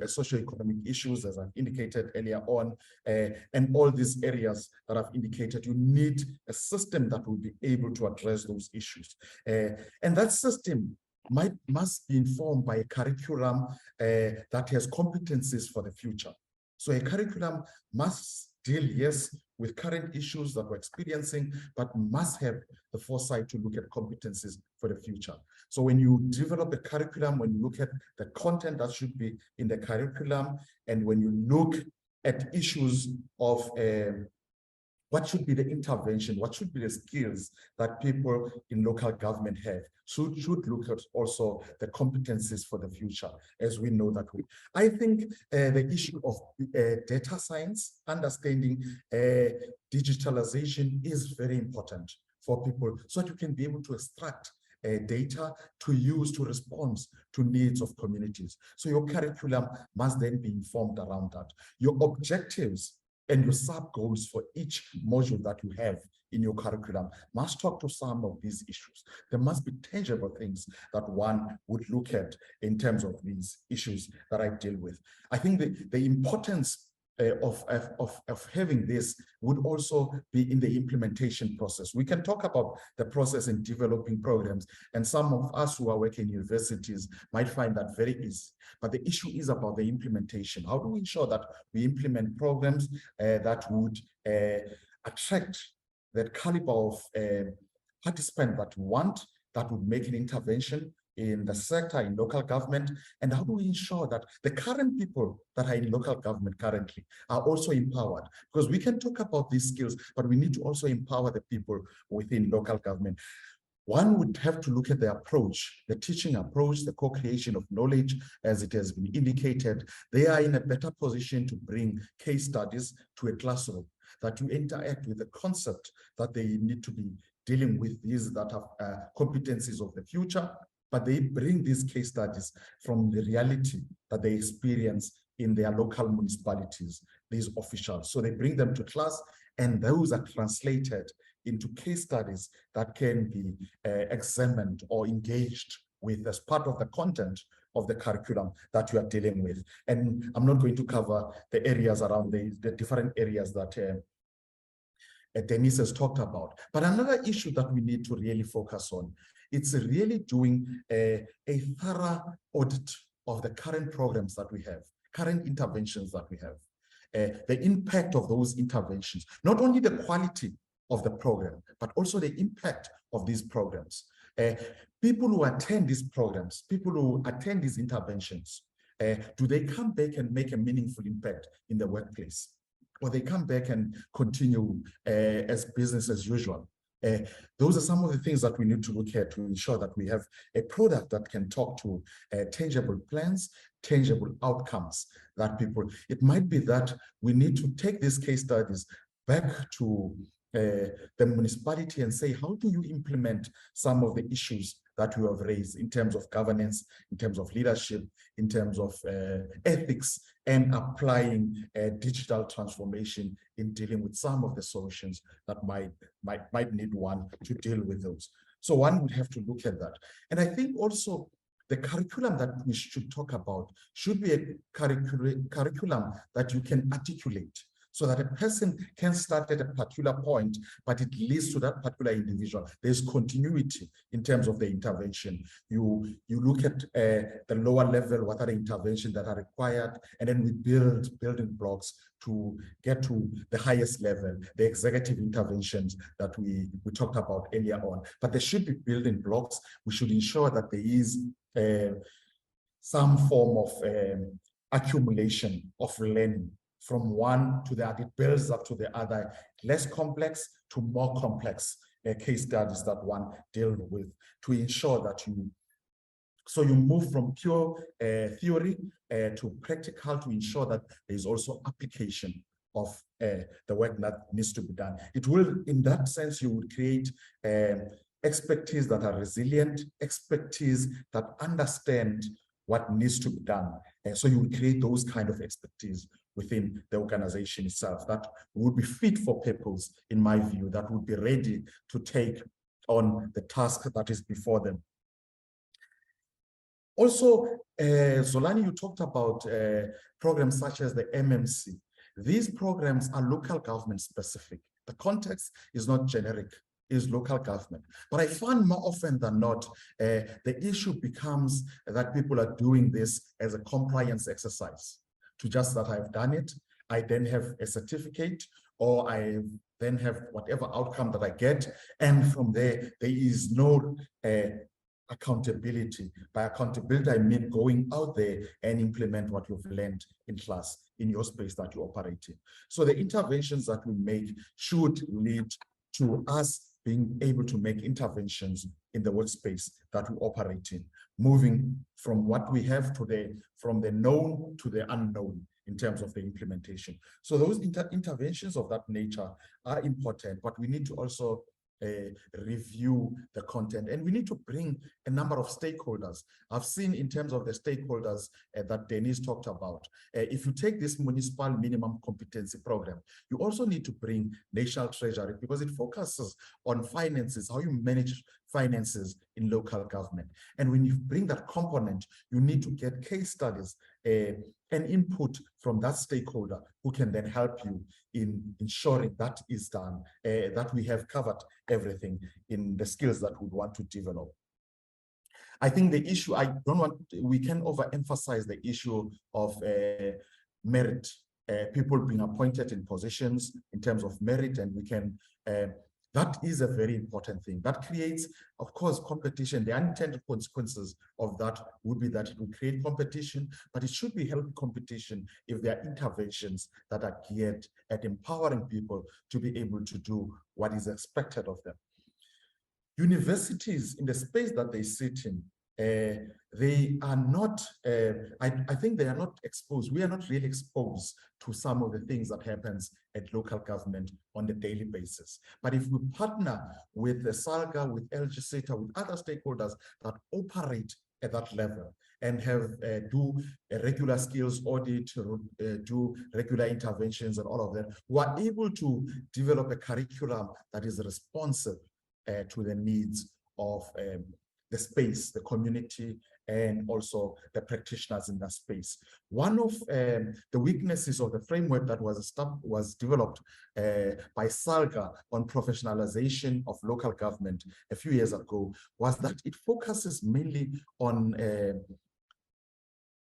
socio-economic issues, as I've indicated earlier on, and all these areas that I've indicated, you need a system that will be able to address those issues. And that system must be informed by a curriculum that has competencies for the future. So a curriculum must deal, yes, with current issues that we're experiencing, but must have the foresight to look at competencies for the future. So when you develop a curriculum, when you look at the content that should be in the curriculum, and when you look at issues of what should be the intervention, what should be the skills that people in local government have, should look at also the competencies for the future, as we know that we. I think the issue of data science, understanding digitalization is very important for people, so that you can be able to extract data to use to respond to needs of communities. So your curriculum must then be informed around that. Your objectives and your sub-goals for each module that you have in your curriculum must talk to some of these issues. There must be tangible things that one would look at in terms of these issues that I deal with. I think the importance of having this would also be in the implementation process. We can talk about the process in developing programs, and some of us who are working in universities might find that very easy. But the issue is about the implementation. How do we ensure that we implement programs that would attract that caliber of participant that we want, that would make an intervention in the sector, in local government? And how do we ensure that the current people that are in local government currently are also empowered? Because we can talk about these skills, but we need to also empower the people within local government. One would have to look at the approach, the teaching approach, the co-creation of knowledge, as it has been indicated. They are in a better position to bring case studies to a classroom, that you interact with the concept that they need to be dealing with, these that have competencies of the future, but they bring these case studies from the reality that they experience in their local municipalities, these officials. So they bring them to class, and those are translated into case studies that can be examined or engaged with as part of the content of the curriculum that you are dealing with. And I'm not going to cover the areas around the different areas that Denise has talked about. But another issue that we need to really focus on, it's really doing a thorough audit of the current programs that we have, current interventions that we have, the impact of those interventions, not only the quality of the program, but also the impact of these programs. people who attend these programs, people who attend these interventions, do they come back and make a meaningful impact in the workplace? Or they come back and continue as business as usual? Those are some of the things that we need to look at to ensure that we have a product that can talk to tangible plans, tangible outcomes that people, it might be that we need to take these case studies back to the municipality and say, how do you implement some of the issues that you have raised in terms of governance, in terms of leadership, in terms of ethics, and applying digital transformation in dealing with some of the solutions that might need one to deal with those. So one would have to look at that. And I think also the curriculum that we should talk about should be a curriculum that you can articulate, so that a person can start at a particular point, but it leads to that particular individual. There's continuity in terms of the intervention. You look at the lower level, what are the interventions that are required, and then we build building blocks to get to the highest level, the executive interventions that we talked about earlier on. But there should be building blocks. We should ensure that there is some form of accumulation of learning from one to the other. It builds up to the other, less complex to more complex case studies that one deals with, to ensure that you move from pure theory to practical, to ensure that there is also application of the work that needs to be done. It will, in that sense, you would create expertise that are resilient, expertise that understand what needs to be done. So you would create those kind of expertise within the organization itself that would be fit for purpose, in my view, that would be ready to take on the task that is before them. Also, Zolani, you talked about programs such as the MMC. These programs are local government specific. The context is not generic, is local government. But I find more often than not, the issue becomes that people are doing this as a compliance exercise. To just that I've done it, I then have a certificate, or I then have whatever outcome that I get. And from there is no accountability. By accountability, I mean going out there and implement what you've learned in class, in your space that you operate in. So the interventions that we make should lead to us being able to make interventions in the workspace that we operate in, moving from what we have today, from the known to the unknown in terms of the implementation. So those interventions of that nature are important, but we need to also review the content, and we need to bring a number of stakeholders. I've seen in terms of the stakeholders that Denise talked about, if you take this municipal minimum competency program, you also need to bring national treasury, because it focuses on finances, how you manage finances in local government. And when you bring that component, you need to get case studies and input from that stakeholder who can then help you in ensuring that is done, that we have covered everything in the skills that we want to develop. I think the issue, we can overemphasize the issue of merit, people being appointed in positions in terms of merit, and we can, that is a very important thing. That creates, of course, competition. The unintended consequences of that would be that it will create competition, but it should be healthy competition if there are interventions that are geared at empowering people to be able to do what is expected of them. Universities, in the space that they sit in, they are not, I think they are not exposed. We are not really exposed to some of the things that happens at local government on a daily basis. But if we partner with the SALGA, with LGSETA, with other stakeholders that operate at that level and have do a regular skills audit, do regular interventions and all of that, we are able to develop a curriculum that is responsive to the needs of the space, the community, and also the practitioners in that space. One of the weaknesses of the framework that was developed by SALGA on professionalization of local government a few years ago was that it focuses mainly on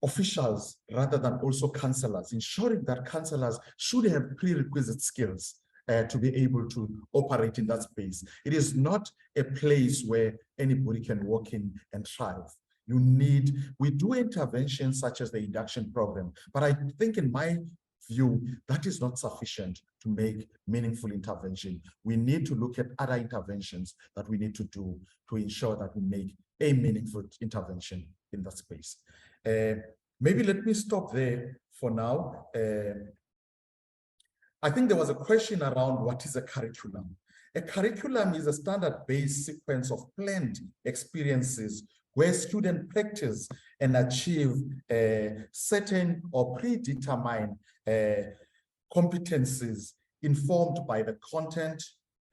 officials rather than also councillors, ensuring that councillors should have prerequisite skills to be able to operate in that space. It is not a place where anybody can walk in and thrive. We do interventions such as the induction program, but I think in my view, that is not sufficient to make meaningful intervention. We need to look at other interventions that we need to do to ensure that we make a meaningful intervention in that space. Maybe let me stop there for now. I think there was a question around what is a curriculum. A curriculum is a standard-based sequence of planned experiences where students practice and achieve certain or predetermined competencies informed by the content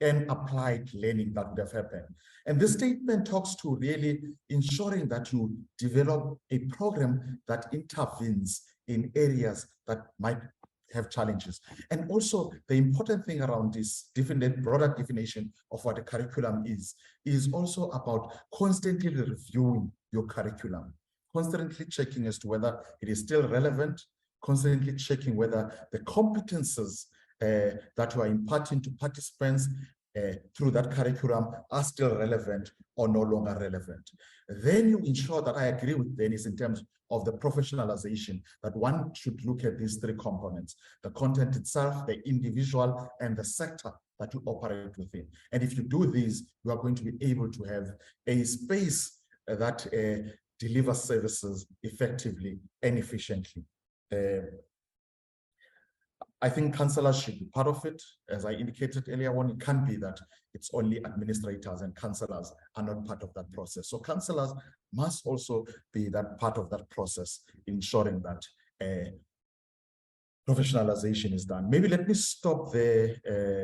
and applied learning that would have happened. And this statement talks to really ensuring that you develop a program that intervenes in areas that might have challenges. And also the important thing around this broader definition of what a curriculum is also about constantly reviewing your curriculum, constantly checking as to whether it is still relevant, constantly checking whether the competences that you are imparting to participants through that curriculum are still relevant or no longer relevant. Then you ensure that I agree with Denise in terms of the professionalization, that one should look at these three components: the content itself, the individual, and the sector that you operate within. And if you do these, you are going to be able to have a space that delivers services effectively and efficiently. I think counselors should be part of it. As I indicated earlier on, it can't be that it's only administrators and counselors are not part of that process. So counselors must also be that part of that process, ensuring that professionalization is done. Maybe let me stop there,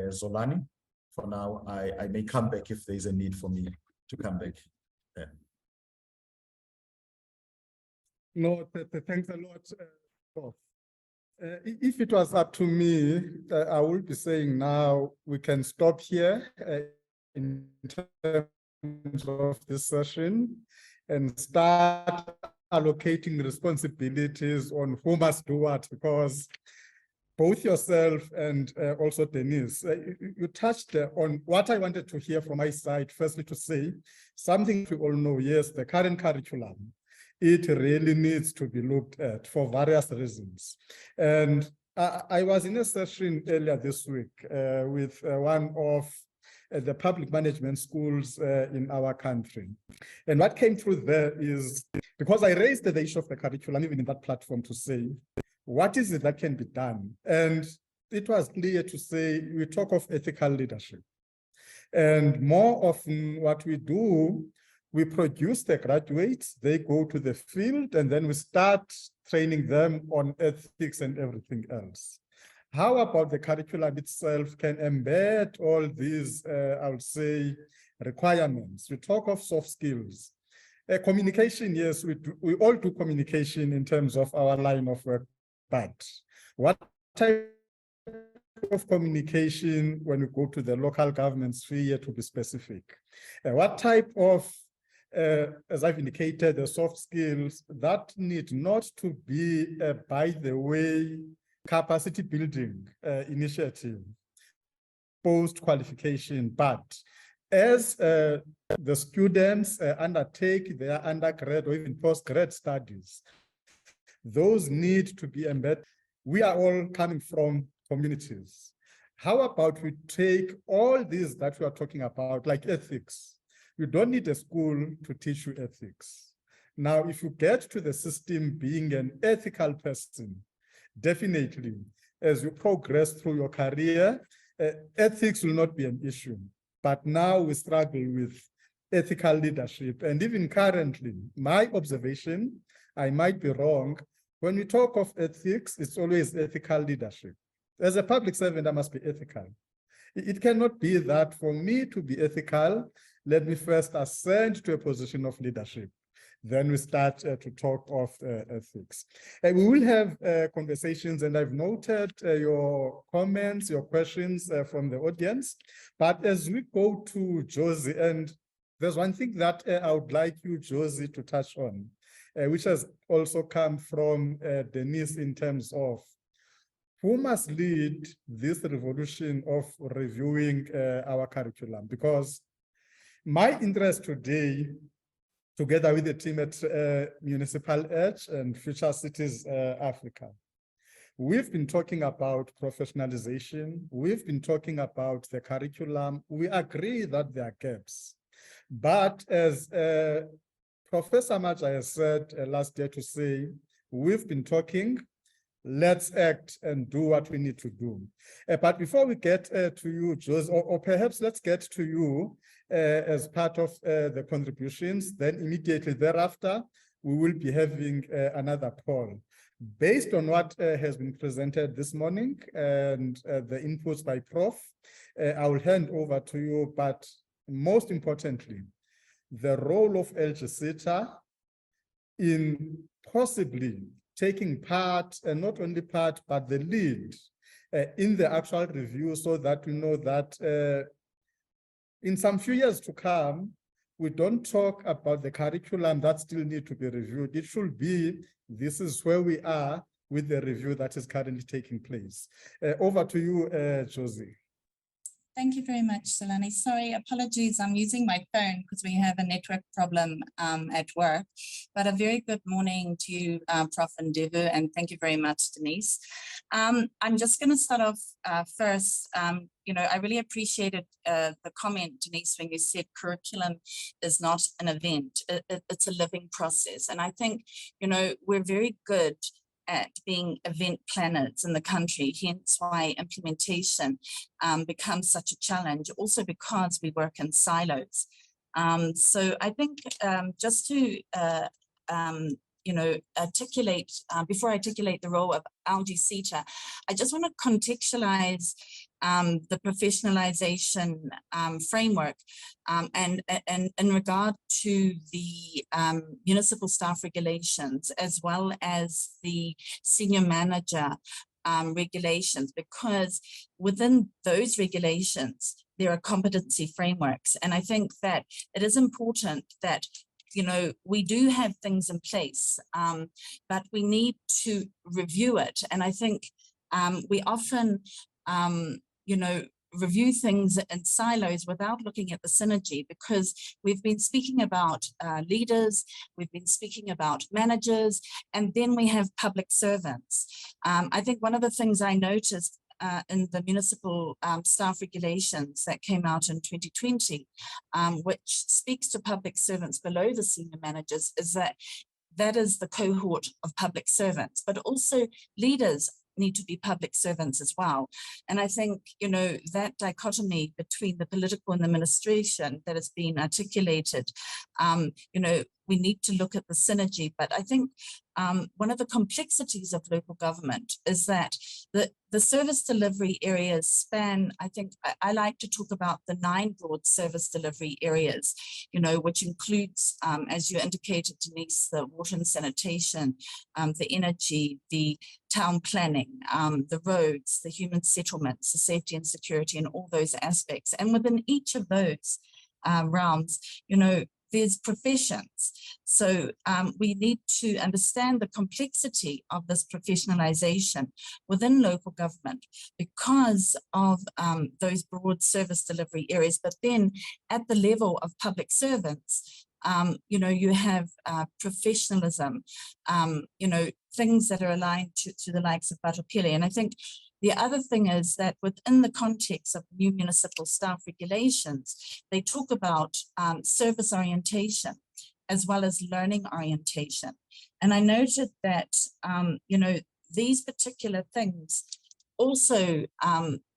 Zolani. For now, I may come back if there's a need for me to come back. No, thanks a lot, Prof. If it was up to me, I would be saying now we can stop here in terms of this session and start allocating responsibilities on who must do what, because both yourself and also Denise, you touched on what I wanted to hear from my side. Firstly, to say something we all know, yes, the current curriculum, it really needs to be looked at for various reasons. And I was in a session earlier this week with one of the public management schools in our country. And what came through there is, because I raised the issue of the curriculum, even in that platform, to say, what is it that can be done? And it was clear to say, we talk of ethical leadership. And more often what we do, we produce the graduates, they go to the field, and then we start training them on ethics and everything else. How about the curriculum itself can embed all these, I would say, requirements? We talk of soft skills. Communication, yes, we all do communication in terms of our line of work, but what type of communication when we go to the local government sphere, to be specific? What type of as I've indicated, the soft skills that need not to be, by the way, capacity building initiative, post-qualification, but as the students undertake their undergrad or even postgrad studies, those need to be embedded. We are all coming from communities. How about we take all these that we are talking about, like ethics? You don't need a school to teach you ethics. Now, if you get to the system being an ethical person, definitely, as you progress through your career, ethics will not be an issue. But now we struggle with ethical leadership. And even currently, my observation, I might be wrong, when we talk of ethics, it's always ethical leadership. As a public servant, I must be ethical. It cannot be that for me to be ethical, let me first ascend to a position of leadership. Then we start to talk of ethics. We will have conversations, and I've noted your comments, your questions from the audience. But as we go to Josie, and there's one thing that I would like you, Josie, to touch on, which has also come from Denise in terms of who must lead this revolution of reviewing our curriculum? Because my interest today, together with the team at Municipal Edge and Future Cities Africa, we've been talking about professionalization. We've been talking about the curriculum. We agree that there are gaps. But as Professor Maja has said last year to say, we've been talking, let's act and do what we need to do. But before we get to you, Jose, or perhaps let's get to you as part of the contributions, then immediately thereafter, we will be having another poll. Based on what has been presented this morning and the inputs by Prof, I will hand over to you, but most importantly, the role of LGSETA in possibly taking part, and not only part, but the lead in the actual review, so that we know that in some few years to come, we don't talk about the curriculum that still need to be reviewed. It should be, this is where we are with the review that is currently taking place. Over to you, Josie. Thank you very much, Zolani. Sorry, apologies. I'm using my phone because we have a network problem at work. But a very good morning to you, Prof. Ndevu, and thank you very much, Denise. I'm just going to start off first. I really appreciated the comment, Denise, when you said curriculum is not an event. It's a living process. And I think, we're very good at being event planners in the country, hence why implementation becomes such a challenge, also because we work in silos. So I think just to articulate, before I articulate the role of LGSETA, I just want to contextualize the professionalization framework and in regard to the municipal staff regulations, as well as the senior manager regulations, because within those regulations, there are competency frameworks. And I think that it is important that we do have things in place, but we need to review it. And I think we often review things in silos without looking at the synergy, because we've been speaking about leaders, we've been speaking about managers, and then we have public servants. I think one of the things I noticed in the municipal staff regulations that came out in 2020, which speaks to public servants below the senior managers, is that is the cohort of public servants, but also leaders need to be public servants as well. And I think, that dichotomy between the political and the administration that has been articulated, we need to look at the synergy. But I think one of the complexities of local government is that the service delivery areas span, I think I like to talk about the 9 broad service delivery areas, which includes, as you indicated, Denise, the water and sanitation, the energy, the town planning, the roads, the human settlements, the safety and security, and all those aspects. And within each of those realms, there's professions. So we need to understand the complexity of this professionalization within local government because of those broad service delivery areas. But then at the level of public servants, you have professionalism, things that are aligned to the likes of Batopili. And I think the other thing is that within the context of new municipal staff regulations, they talk about service orientation as well as learning orientation. And I noted that, these particular things also,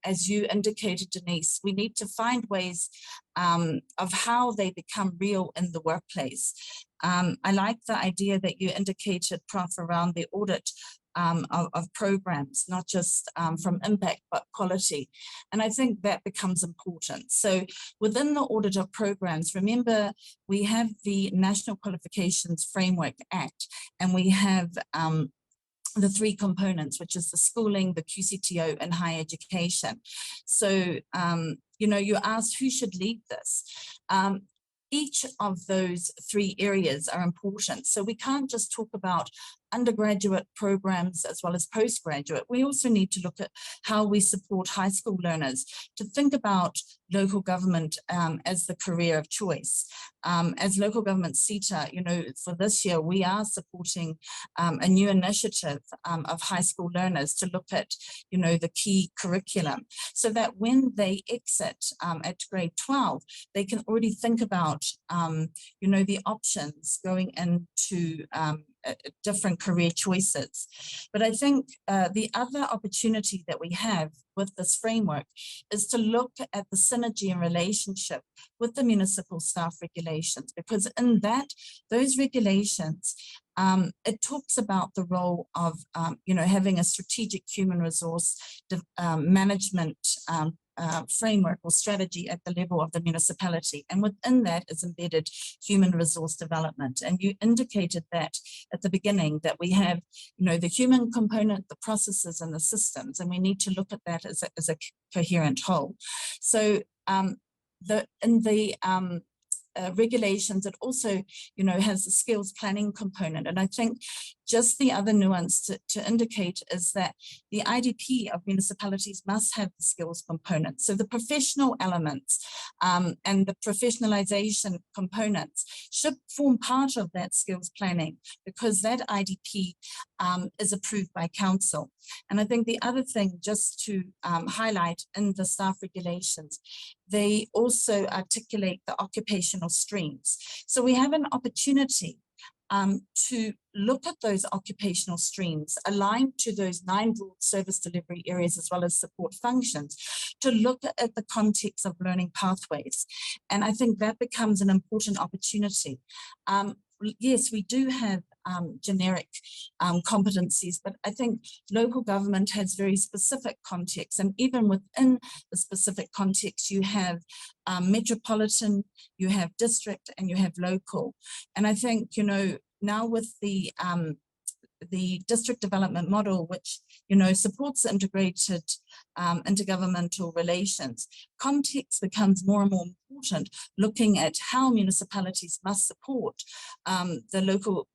as you indicated, Denise, we need to find ways of how they become real in the workplace. I like the idea that you indicated, Prof, around the audit of programs, not just from impact, but quality. And I think that becomes important. So within the audit of programs, remember, we have the National Qualifications Framework Act, and we have the 3 components, which is the schooling, the QCTO, and higher education. So, you asked who should lead this. Each of those 3 areas are important. So we can't just talk about undergraduate programs as well as postgraduate, we also need to look at how we support high school learners to think about local government as the career of choice. As local government SETA, you know, for this year, we are supporting a new initiative of high school learners to look at, you know, the key curriculum, so that when they exit at grade 12, they can already think about, you know, the options going into different career choices. But I think the other opportunity that we have with this framework is to look at the synergy and relationship with the municipal staff regulations, because in those regulations, it talks about the role of, you know, having a strategic human resource management framework or strategy at the level of the municipality. And within that is embedded human resource development. And you indicated that at the beginning, that we have, you know, the human component, the processes and the systems, and we need to look at that as a coherent whole. So in the regulations, it also, you know, has the skills planning component. And I think just the other nuance to indicate is that the IDP of municipalities must have the skills component. So the professional elements and the professionalization components should form part of that skills planning, because that IDP is approved by council. And I think the other thing just to highlight in the staff regulations, they also articulate the occupational streams. So we have an opportunity to look at those occupational streams aligned to those 9 broad service delivery areas as well as support functions, to look at the context of learning pathways. And I think that becomes an important opportunity. Yes, we do have generic competencies, but I think local government has very specific contexts, and even within the specific context, you have metropolitan, you have district, and you have local. And I think, you know, now with the district development model, which, you know, supports integrated intergovernmental relations, context becomes more and more important, looking at how municipalities must support the local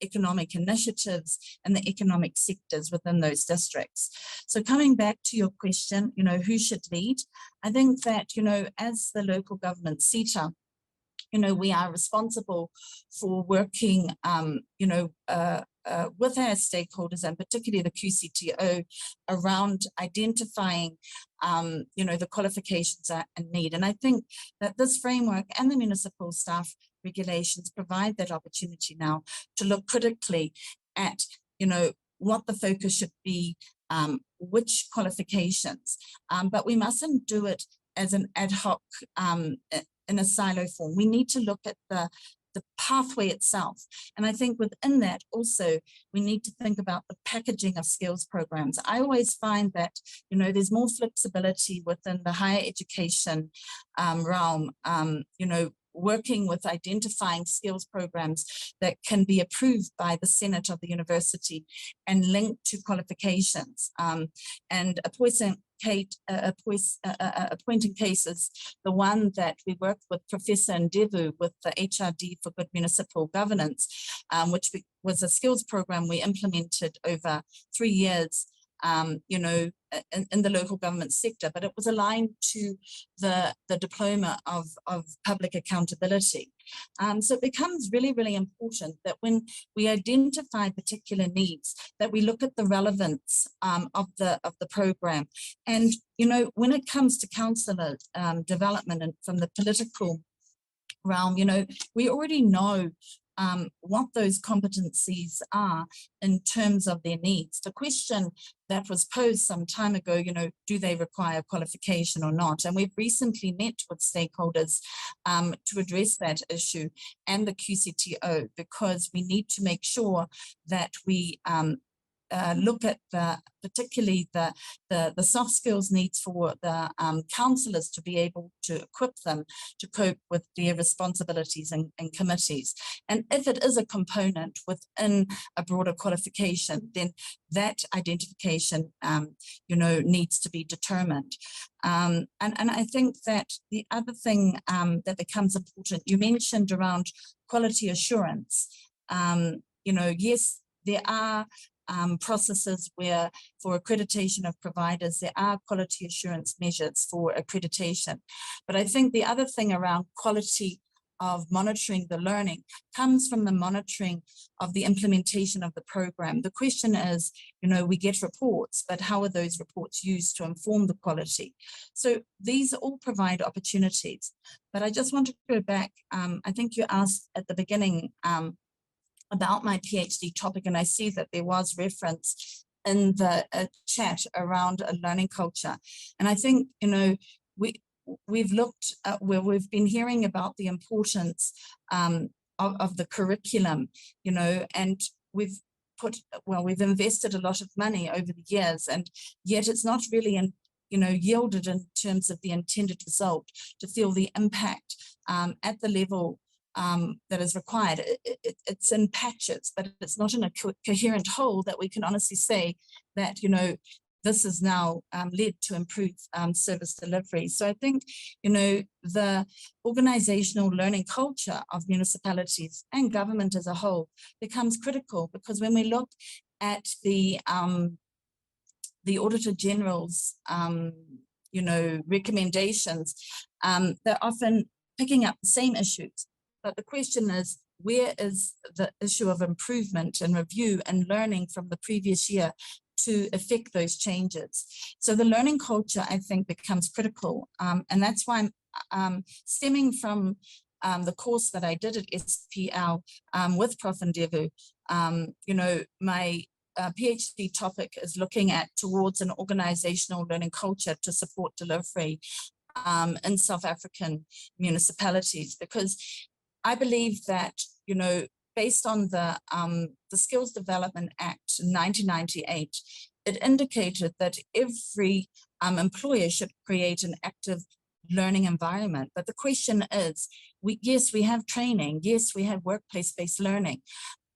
economic initiatives and the economic sectors within those districts. So coming back to your question, you know, who should lead? I think that, you know, as the local government SETA, you know, we are responsible for working, you know, with our stakeholders, and particularly the QCTO, around identifying, you know, the qualifications and need. And I think that this framework and the municipal staff regulations provide that opportunity now to look critically at, you know, what the focus should be, which qualifications, but we mustn't do it as an ad hoc in a silo form. We need to look at the pathway itself. And I think within that also, we need to think about the packaging of skills programs. I always find that, you know, there's more flexibility within the higher education realm, you know, working with identifying skills programs that can be approved by the Senate of the university and linked to qualifications, and appointing cases, the one that we worked with Professor Ndevu with the HRD for Good Municipal Governance, which was a skills program we implemented over 3 years, you know, in the local government sector, but it was aligned to the diploma of public accountability. So it becomes really, really important that when we identify particular needs, that we look at the relevance of the program. And, you know, when it comes to councillor development and from the political realm, you know, we already know what those competencies are in terms of their needs. The question that was posed some time ago, you know, do they require qualification or not? And we've recently met with stakeholders to address that issue and the QCTO, because we need to make sure that we look at particularly the soft skills needs for the councillors to be able to equip them to cope with their responsibilities and committees. And if it is a component within a broader qualification, then that identification, you know, needs to be determined. And I think that the other thing that becomes important, you mentioned around quality assurance. You know, yes, there are processes where for accreditation of providers, there are quality assurance measures for accreditation. But I think the other thing around quality of monitoring the learning comes from the monitoring of the implementation of the program. The question is, you know, we get reports, but how are those reports used to inform the quality? So these all provide opportunities. But I just want to go back. I think you asked at the beginning about my PhD topic, and I see that there was reference in the chat around a learning culture. And I think, you know, we've looked at where we've been hearing about the importance of the curriculum, you know, and we've invested a lot of money over the years, and yet it's not really yielded in terms of the intended result to feel the impact at the level that is required. It's in patches, but it's not in a coherent whole that we can honestly say that, you know, this has now led to improved service delivery. So I think, you know, the organizational learning culture of municipalities and government as a whole becomes critical, because when we look at the Auditor General's, you know, recommendations, they're often picking up the same issues. But the question is, where is the issue of improvement and review and learning from the previous year to affect those changes? So the learning culture, I think, becomes critical. And that's why I'm stemming from the course that I did at SPL with Prof. Ndevu. You know, my PhD topic is looking at towards an organizational learning culture to support delivery in South African municipalities, because I believe that, you know, based on the Skills Development Act in 1998, it indicated that every employer should create an active learning environment. But the question is, yes, we have training, yes, we have workplace-based learning,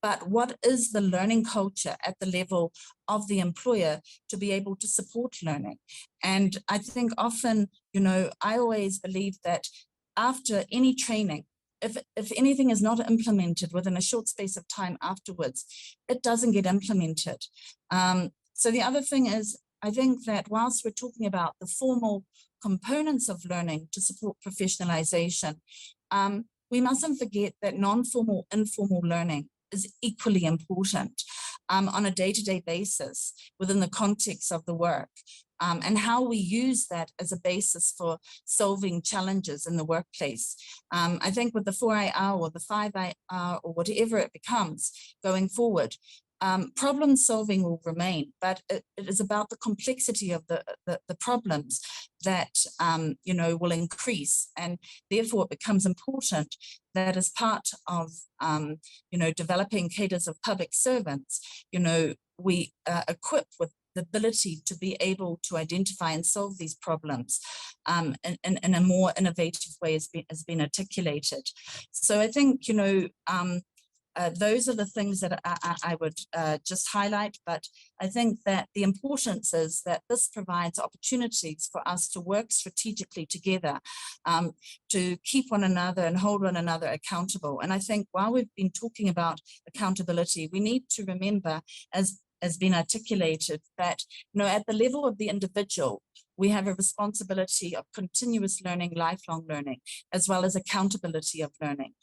but what is the learning culture at the level of the employer to be able to support learning? And I think often, you know, I always believe that after any training, if anything is not implemented within a short space of time afterwards, it doesn't get implemented. So the other thing is, I think that whilst we're talking about the formal components of learning to support professionalization, we mustn't forget that non-formal, informal learning is equally important on a day-to-day basis within the context of the work. And how we use that as a basis for solving challenges in the workplace. I think with the 4IR or the 5IR or whatever it becomes going forward, problem solving will remain, but it is about the complexity of the problems that you know, will increase, and therefore it becomes important that as part of you know, developing cadres of public servants, you know, we equip with the ability to be able to identify and solve these problems in a more innovative way has been articulated. So I think, you know, those are the things that I would just highlight, but I think that the importance is that this provides opportunities for us to work strategically together, to keep one another and hold one another accountable. And I think while we've been talking about accountability, we need to remember, as been articulated, that, you know, at the level of the individual, we have a responsibility of continuous learning, lifelong learning, as well as accountability of learning.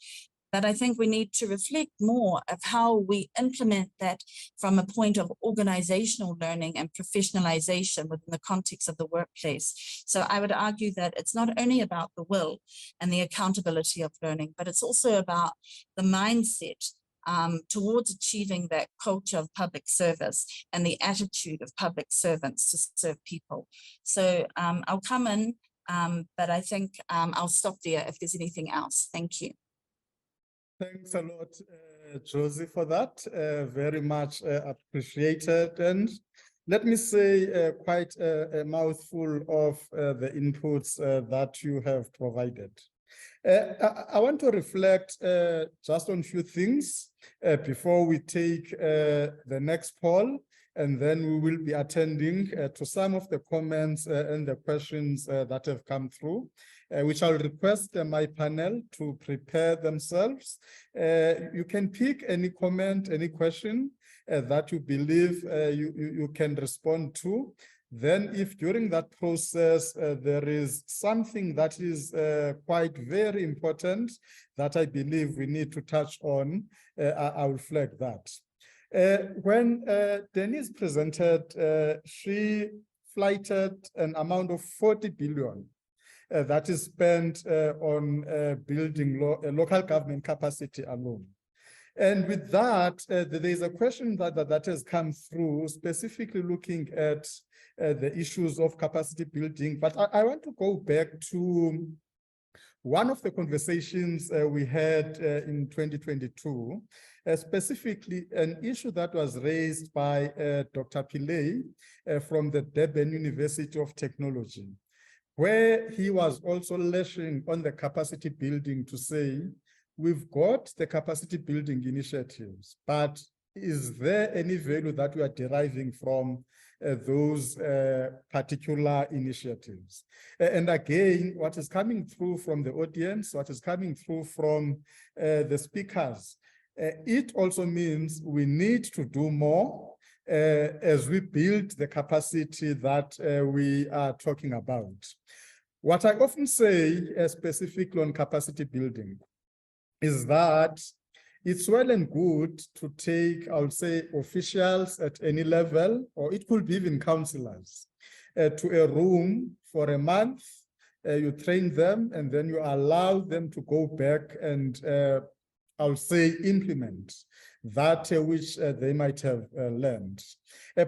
But I think we need to reflect more of how we implement that from a point of organizational learning and professionalization within the context of the workplace. So I would argue that it's not only about the will and the accountability of learning, but it's also about the mindset towards achieving that culture of public service and the attitude of public servants to serve people. So I'll come in, but I think I'll stop there if there's anything else. Thank you. Thanks a lot, Josie, for that. Very much appreciated. And let me say quite a mouthful of the inputs that you have provided. I want to reflect just on a few things before we take the next poll, and then we will be attending to some of the comments and the questions that have come through, which I'll request my panel to prepare themselves. You can pick any comment, any question, that you believe you can respond to. Then if during that process there is something that is quite very important that I believe we need to touch on, I will flag that. When Denise presented, she flighted an amount of 40 billion that is spent on building local government capacity alone. And with that, there is a question that has come through, specifically looking at the issues of capacity building. But I want to go back to one of the conversations we had in 2022, specifically an issue that was raised by Dr. Pillay from the Durban University of Technology, where he was also lashing on the capacity building to say, we've got the capacity building initiatives, but is there any value that we are deriving from those particular initiatives? And again, what is coming through from the audience, what is coming through from the speakers, it also means we need to do more as we build the capacity that we are talking about. What I often say, specifically on capacity building, is that it's well and good to take, I would say, officials at any level, or it could be even councillors, to a room for a month. You train them, and then you allow them to go back and, I would say, implement that which they might have learned.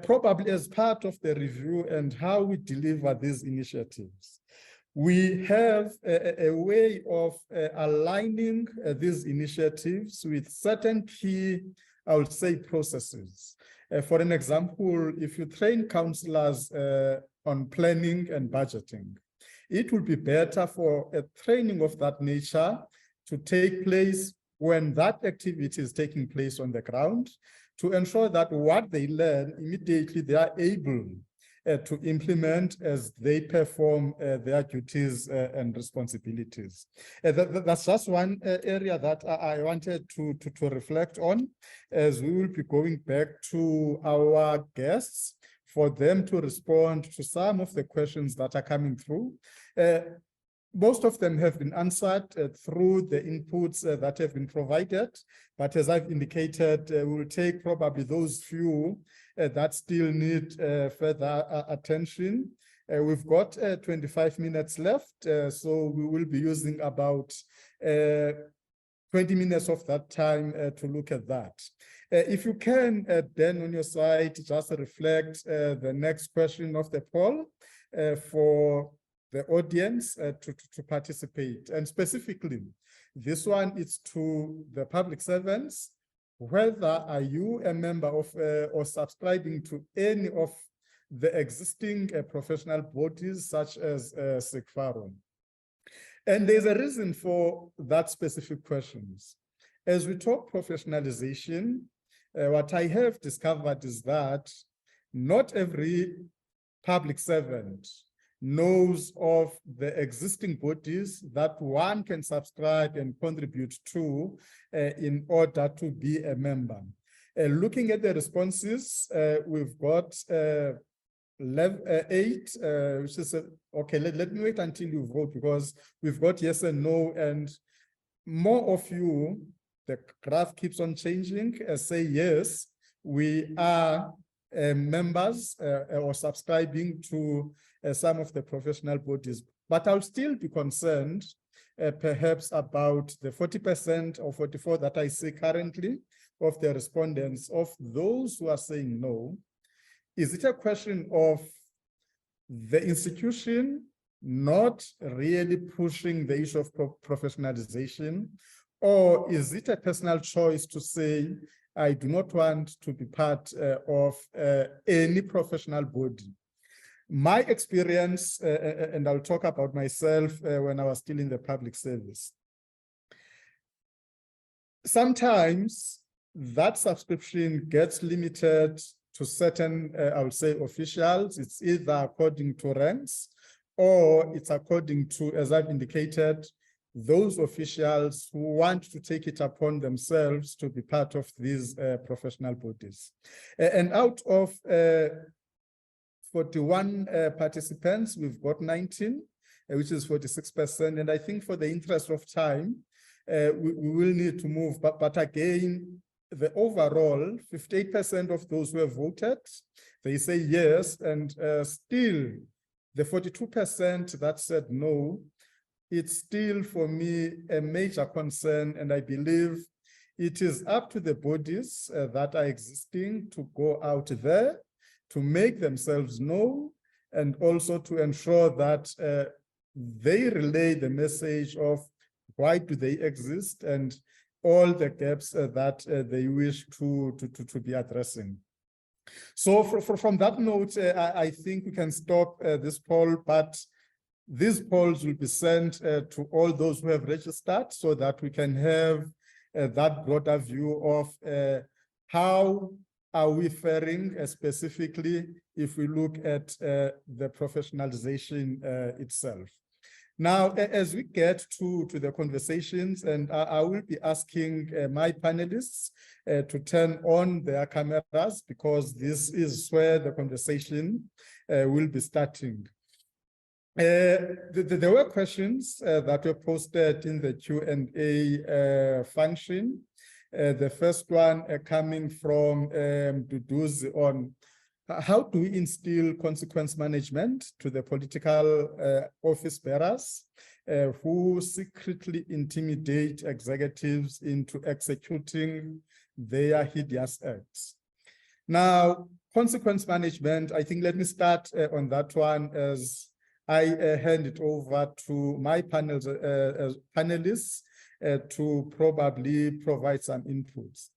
Probably as part of the review and how we deliver these initiatives, we have a way of aligning these initiatives with certain key, I would say, processes. For an example, if you train councillors on planning and budgeting, it would be better for a training of that nature to take place when that activity is taking place on the ground, to ensure that what they learn immediately they are able to implement as they perform their duties and responsibilities. That's just one area that I wanted to reflect on, as we will be going back to our guests for them to respond to some of the questions that are coming through. Most of them have been answered through the inputs that have been provided, but as I've indicated, we will take probably those few that still need further attention. We've got 25 minutes left, so we will be using about 20 minutes of that time to look at that. If you can, then on your side, just reflect the next question of the poll for the audience to participate. And specifically, this one is to the public servants. Whether are you a member of or subscribing to any of the existing professional bodies such as Singaram? And there's a reason for that specific questions. As we talk professionalization, what I have discovered is that not every public servant knows of the existing bodies that one can subscribe and contribute to in order to be a member. Looking at the responses, we've got 8, which is, okay, let me wait until you vote, because we've got yes and no, and more of you, the graph keeps on changing, say yes, we are members or subscribing to some of the professional bodies. But I'll still be concerned perhaps about the 40% or 44% that I see currently of the respondents, of those who are saying no. Is it a question of the institution not really pushing the issue of professionalization, or is it a personal choice to say, I do not want to be part of any professional body? My experience, and I'll talk about myself when I was still in the public service. Sometimes that subscription gets limited to certain, I would say, officials. It's either according to ranks, or it's according to, as I've indicated, those officials who want to take it upon themselves to be part of these professional bodies. And out of 41 participants, we've got 19, which is 46%. And I think for the interest of time, we will need to move. But again, the overall 58% of those who have voted, they say yes, and still the 42% that said no, it's still for me a major concern, and I believe it is up to the bodies that are existing to go out there, to make themselves known, and also to ensure that they relay the message of why do they exist and all the gaps that they wish to be addressing. So from that note, I think we can stop this poll, but these polls will be sent to all those who have registered so that we can have that broader view of how are we faring specifically if we look at the professionalization itself. Now, as we get to the conversations, and I will be asking my panelists to turn on their cameras, because this is where the conversation will be starting. There were questions that were posted in the Q&A function. The first one coming from Duduzi on how do we instill consequence management to the political office bearers who secretly intimidate executives into executing their hideous acts. Now, consequence management, I think let me start on that one as I hand it over to my panelists to probably provide some inputs.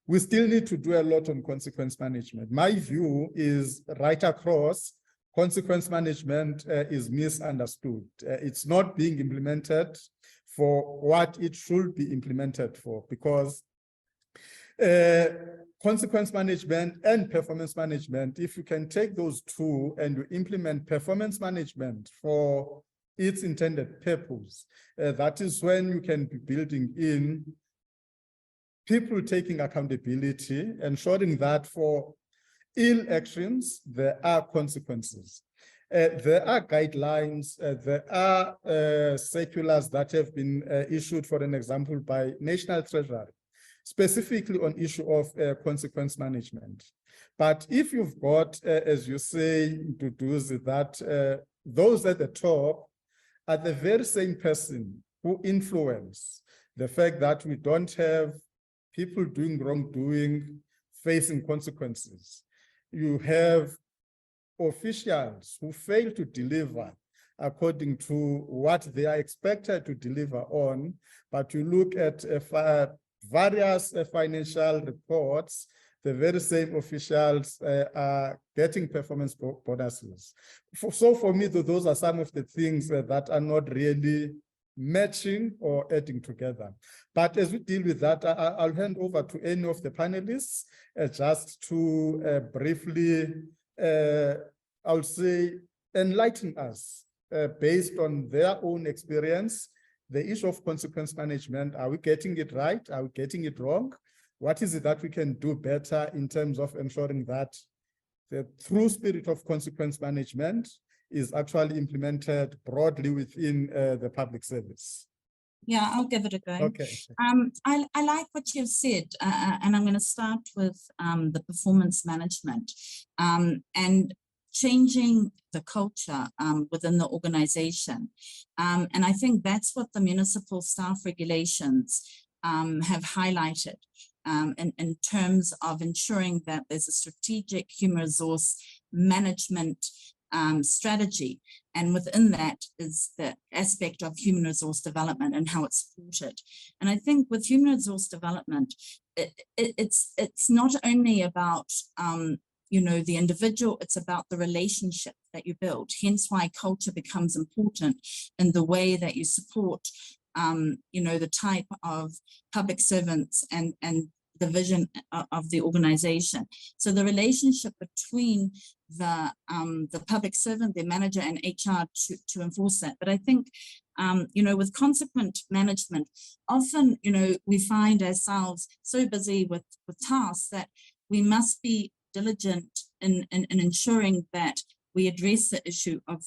We still need to do a lot on consequence management. My view is right across, consequence management is misunderstood. It's not being implemented for what it should be implemented for, because consequence management and performance management, if you can take those two and you implement performance management for its intended purpose, that is when you can be building in people taking accountability, ensuring that for ill actions, there are consequences. There are guidelines, there are circulars that have been issued, for an example, by National Treasury, specifically on issue of consequence management. But if you've got, as you say, to do that, those at the top are the very same person who influence the fact that we don't have people doing wrongdoing facing consequences. You have officials who fail to deliver according to what they are expected to deliver on, but you look at various financial reports, the very same officials are getting performance bonuses. So for me, those are some of the things that are not really matching or adding together. But as we deal with that, I'll hand over to any of the panelists just to briefly, I'll say, enlighten us based on their own experience, the issue of consequence management. Are we getting it right? Are we getting it wrong? What is it that we can do better in terms of ensuring that the true spirit of consequence management is actually implemented broadly within the public service? Yeah, I'll give it a go. Okay. I like what you've said, and I'm going to start with the performance management and changing the culture within the organization. And I think that's what the municipal staff regulations have highlighted in terms of ensuring that there's a strategic human resource management strategy, and within that is the aspect of human resource development and how it's supported. And I think with human resource development, it's not only about the individual, it's about the relationship that you build. Hence why culture becomes important in the way that you support the type of public servants and the vision of the organization. So the relationship between the public servant, the manager, and HR to enforce that. But I think With consequent management, often, we find ourselves so busy with tasks that we must be diligent in ensuring that we address the issue of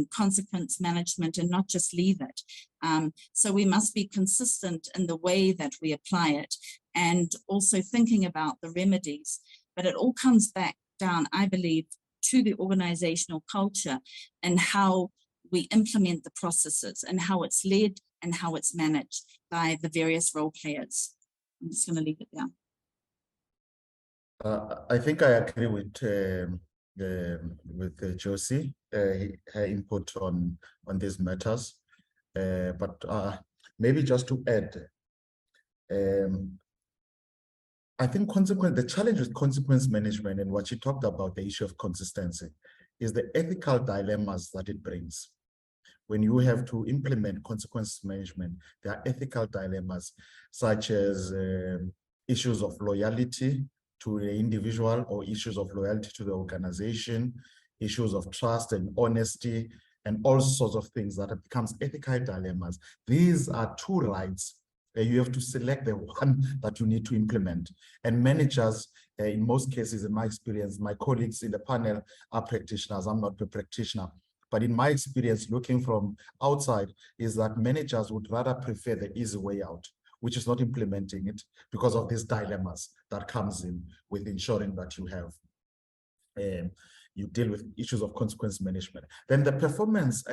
consequence management and not just leave it. So we must be consistent in the way that we apply it and also thinking about the remedies. But it all comes back down, I believe, to the organizational culture and how we implement the processes and how it's led and how it's managed by the various role players. I'm just going to leave it there. I think I agree with Josie, her input on these matters. But maybe just to add, I think the challenge with consequence management and what she talked about, the issue of consistency, is the ethical dilemmas that it brings. When you have to implement consequence management, there are ethical dilemmas such as issues of loyalty to the individual or issues of loyalty to the organization, issues of trust and honesty, and all sorts of things that becomes ethical dilemmas. These are two rights. You have to select the one that you need to implement. And managers, in most cases, in my experience, my colleagues in the panel are practitioners. I'm not a practitioner. But in my experience, looking from outside, is that managers would rather prefer the easy way out, which is not implementing it because of these dilemmas that comes in with ensuring that you have, you deal with issues of consequence management. Then the performance,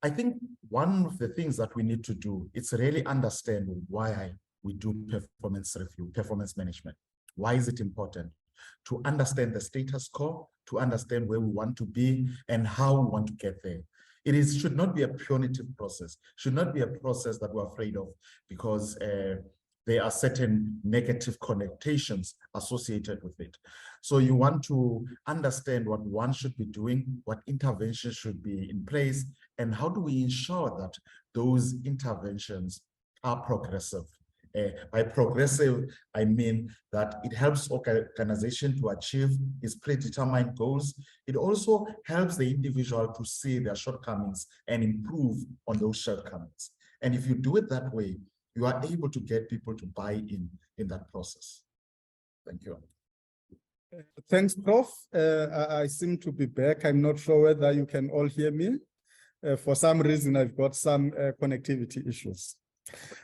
I think one of the things that we need to do is really understand why we do performance review, performance management. Why is it important? To understand the status quo, to understand where we want to be and how we want to get there. Should not be a punitive process, should not be a process that we're afraid of because there are certain negative connotations associated with it. So you want to understand what one should be doing, what interventions should be in place, and how do we ensure that those interventions are progressive. By progressive, I mean that it helps organization to achieve its predetermined goals. It also helps the individual to see their shortcomings and improve on those shortcomings. And if you do it that way, you are able to get people to buy in that process. Thank you. Thanks, Prof. I seem to be back. I'm not sure whether you can all hear me. For some reason, I've got some connectivity issues.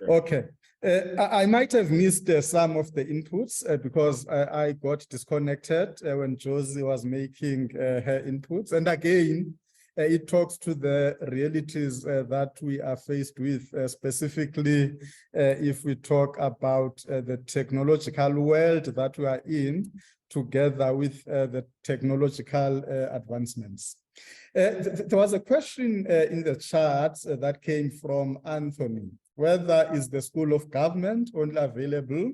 Okay. I might have missed some of the inputs because I got disconnected when Josie was making her inputs. And again, it talks to the realities that we are faced with, specifically if we talk about the technological world that we are in, together with the technological advancements. There was a question in the chat that came from Anthony. Whether is the School of Government only available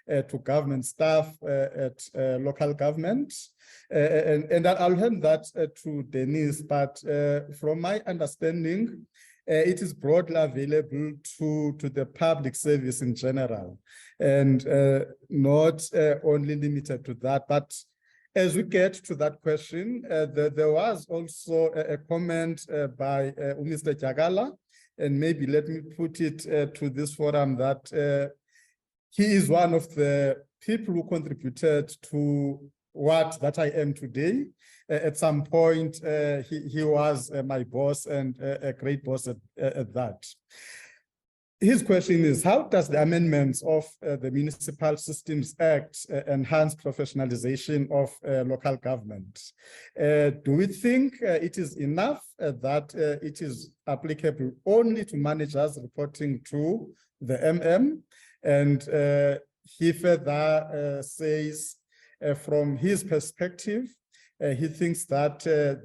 to government staff at local government? And I'll hand that to Denise, but from my understanding, it is broadly available to the public service in general, and not only limited to that. But as we get to that question, there was also a comment by Mr. Jagala, and maybe let me put it to this forum that he is one of the people who contributed to that I am today. At some point, he was my boss and a great boss at that. His question is, how does the amendments of the Municipal Systems Act enhance professionalization of local government? Do we think it is enough that it is applicable only to managers reporting to the MM? And he further says, from his perspective, he thinks that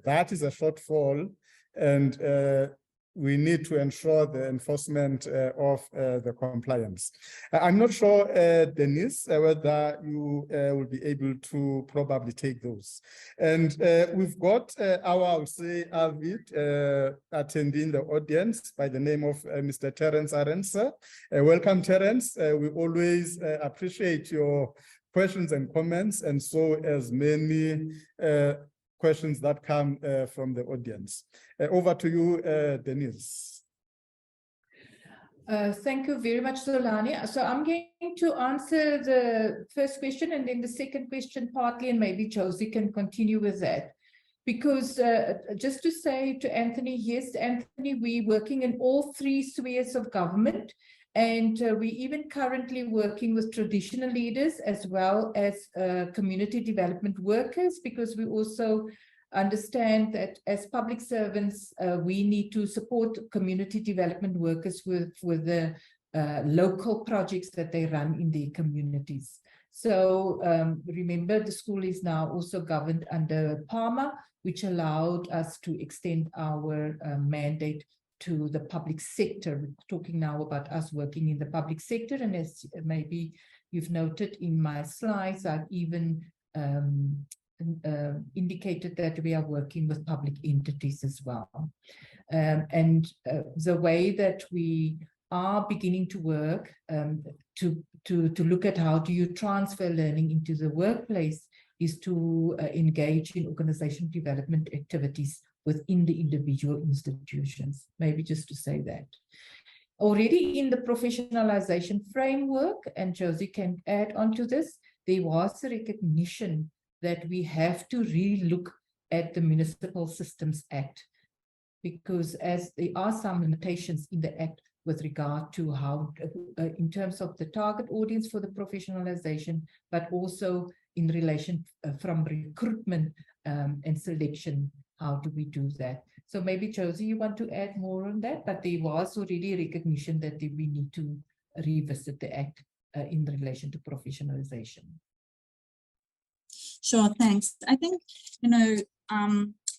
that is a shortfall, and we need to ensure the enforcement of the compliance. I'm not sure, Denise, whether you will be able to probably take those. And we've got our, I would say, avid attendee in the audience by the name of Mr. Terence Arensa. Welcome, Terence. We always appreciate your questions and comments, and so as many questions that come from the audience. Over to you, Denise. Thank you very much, Zolani. So I'm going to answer the first question and then the second question partly, and maybe Josie can continue with that. Because just to say to Anthony, yes, Anthony, we're working in all three spheres of government, and we're even currently working with traditional leaders as well as community development workers, because we also understand that as public servants, we need to support community development workers with the local projects that they run in their communities. So remember, the school is now also governed under PAMA, which allowed us to extend our mandate to the public sector. We're talking now about us working in the public sector, and as maybe you've noted in my slides, I've even indicated that we are working with public entities as well. The way that we are beginning to work to look at how do you transfer learning into the workplace is to engage in organizational development activities within the individual institutions. Maybe just to say that. Already in the professionalization framework, and Josie can add on to this, there was a recognition that we have to re-look at the Municipal Systems Act, because as there are some limitations in the Act with regard to how, in terms of the target audience for the professionalization, but also in relation from recruitment and selection, how do we do that? So maybe Josie, you want to add more on that, but there was already recognition that we need to revisit the Act in relation to professionalization. Sure, thanks. I think, you know,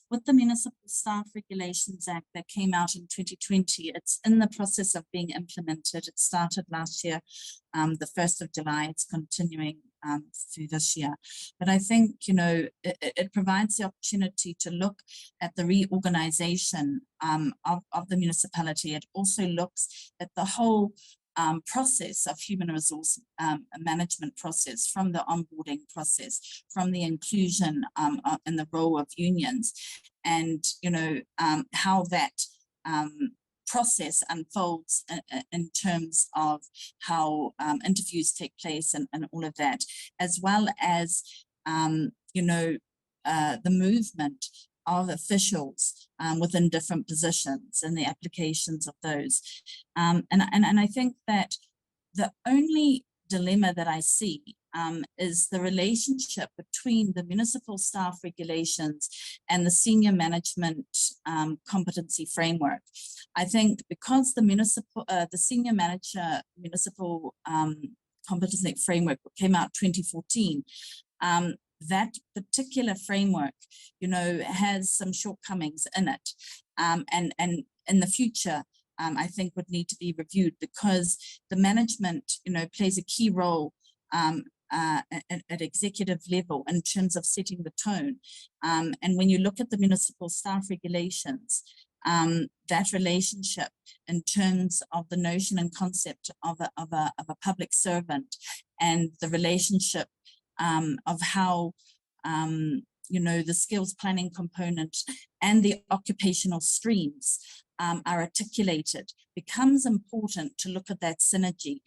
with the Municipal Staff Regulations Act that came out in 2020, it's in the process of being implemented. It started last year, the 1st of July, it's continuing through this year. But I think, you know, it provides the opportunity to look at the reorganization of the municipality. It also looks at the whole process of human resource management process, from the onboarding process, from the inclusion and the role of unions, and you know how that process unfolds in terms of how interviews take place and all of that, as well as you know the movement of officials within different positions and the applications of those. And I think that the only dilemma that I see is the relationship between the municipal staff regulations and the senior management competency framework. I think because the senior manager municipal competency framework came out 2014, that particular framework, you know, has some shortcomings in it, and in the future, I think would need to be reviewed, because the management, you know, plays a key role at executive level in terms of setting the tone. And when you look at the municipal staff regulations, that relationship in terms of the notion and concept of a public servant, and the relationship of how you know the skills planning component and the occupational streams are articulated, becomes important to look at that synergy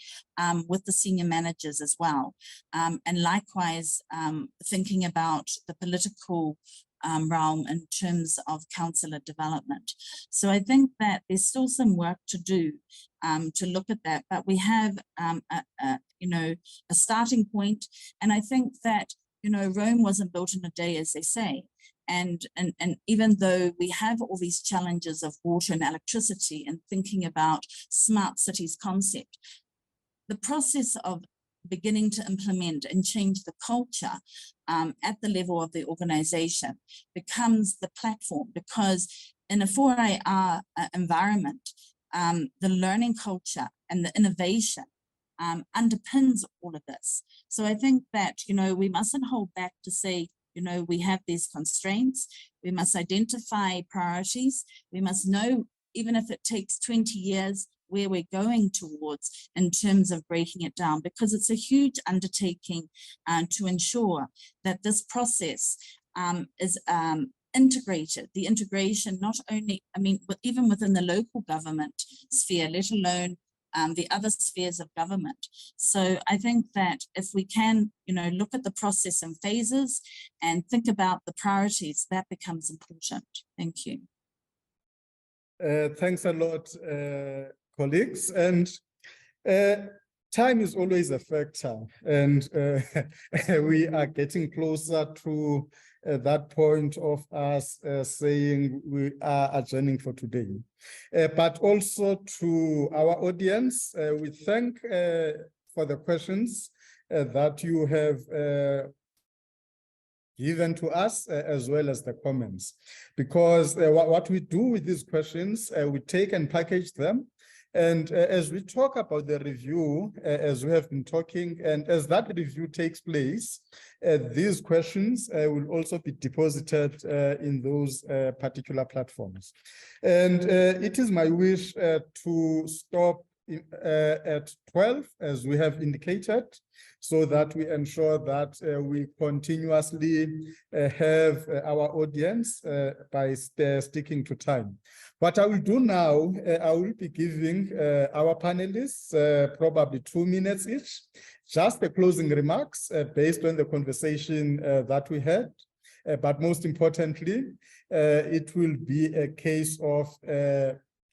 with the senior managers as well, and likewise thinking about the political realm in terms of councillor development. So I think that there's still some work to do to look at that, but we have you know, a starting point. And I think that, you know, Rome wasn't built in a day, as they say. And even though we have all these challenges of water and electricity and thinking about smart cities concept, the process of beginning to implement and change the culture at the level of the organization becomes the platform, because in a 4IR environment, the learning culture and the innovation underpins all of this. So I think that, you know, we mustn't hold back to say, you know, we have these constraints. We must identify priorities. We must know, even if it takes 20 years, where we're going towards in terms of breaking it down, because it's a huge undertaking to ensure that this process is integrated. The integration, not only, I mean, but even within the local government sphere, let alone the other spheres of government. So I think that if we can, look at the process in phases and think about the priorities, that becomes important. Thank you. Thanks a lot, colleagues. And time is always a factor, and we are getting closer to that point of us saying we are adjourning for today. But also to our audience, we thank for the questions that you have given to us, as well as the comments, because what we do with these questions, we take and package them. And as we talk about the review, as we have been talking, and as that review takes place, these questions will also be deposited in those particular platforms. And it is my wish to stop at 12, as we have indicated, so that we ensure that we continuously have our audience by sticking to time. What I will do now, I will be giving our panelists probably 2 minutes each, just the closing remarks based on the conversation that we had. But most importantly, it will be a case of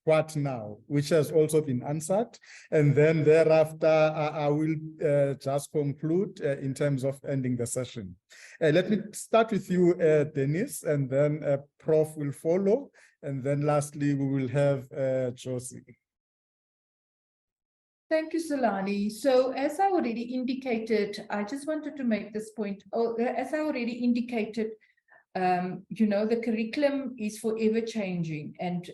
what now, which has also been answered. And then thereafter, I will just conclude in terms of ending the session. Let me start with you, Denise, and then Prof will follow. And then lastly, we will have Josie. Thank you, Zolani. So as I already indicated, I just wanted to make this point. As I already indicated, the curriculum is forever changing, and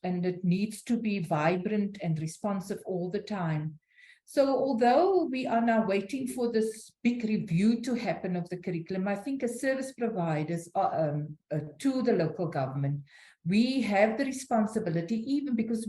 it needs to be vibrant and responsive all the time. So although we are now waiting for this big review to happen of the curriculum, I think as service providers to the local government, we have the responsibility, even because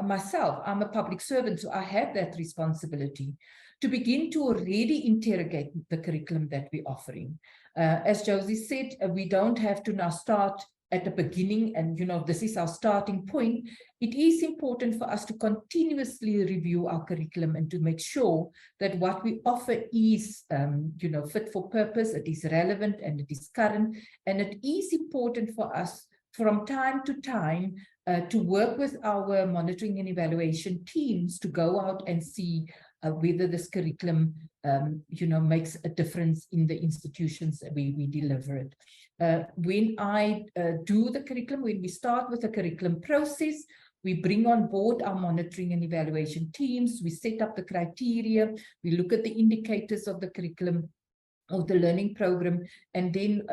myself, I'm a public servant, so I have that responsibility to begin to already interrogate the curriculum that we're offering. As Josie said, we don't have to now start at the beginning and, this is our starting point. It is important for us to continuously review our curriculum and to make sure that what we offer is, fit for purpose, it is relevant and it is current. And it is important for us from time to time to work with our monitoring and evaluation teams to go out and see whether this curriculum, makes a difference in the institutions that we deliver it. When I do the curriculum, when we start with the curriculum process, we bring on board our monitoring and evaluation teams, we set up the criteria, we look at the indicators of the curriculum, of the learning program, and then,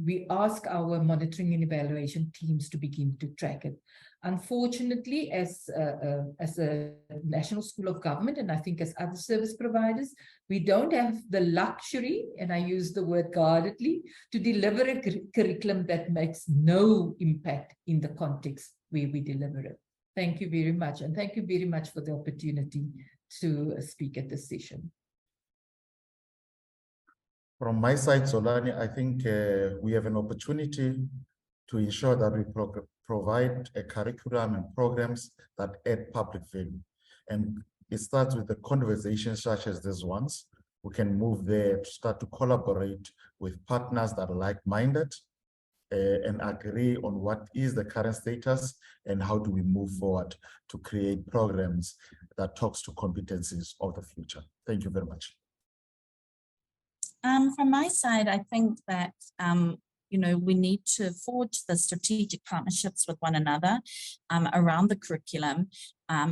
we ask our monitoring and evaluation teams to begin to track it. Unfortunately, as a National School of Government, and I think as other service providers, we don't have the luxury, and I use the word guardedly, to deliver a curriculum that makes no impact in the context where we deliver it. Thank you very much, and thank you very much for the opportunity to speak at this session. From my side, Zolani, I think we have an opportunity to ensure that we provide a curriculum and programs that add public value. And it starts with the conversations such as these ones. We can move there to start to collaborate with partners that are like-minded and agree on what is the current status and how do we move forward to create programs that talks to competencies of the future. Thank you very much. From my side, I think that we need to forge the strategic partnerships with one another around the curriculum,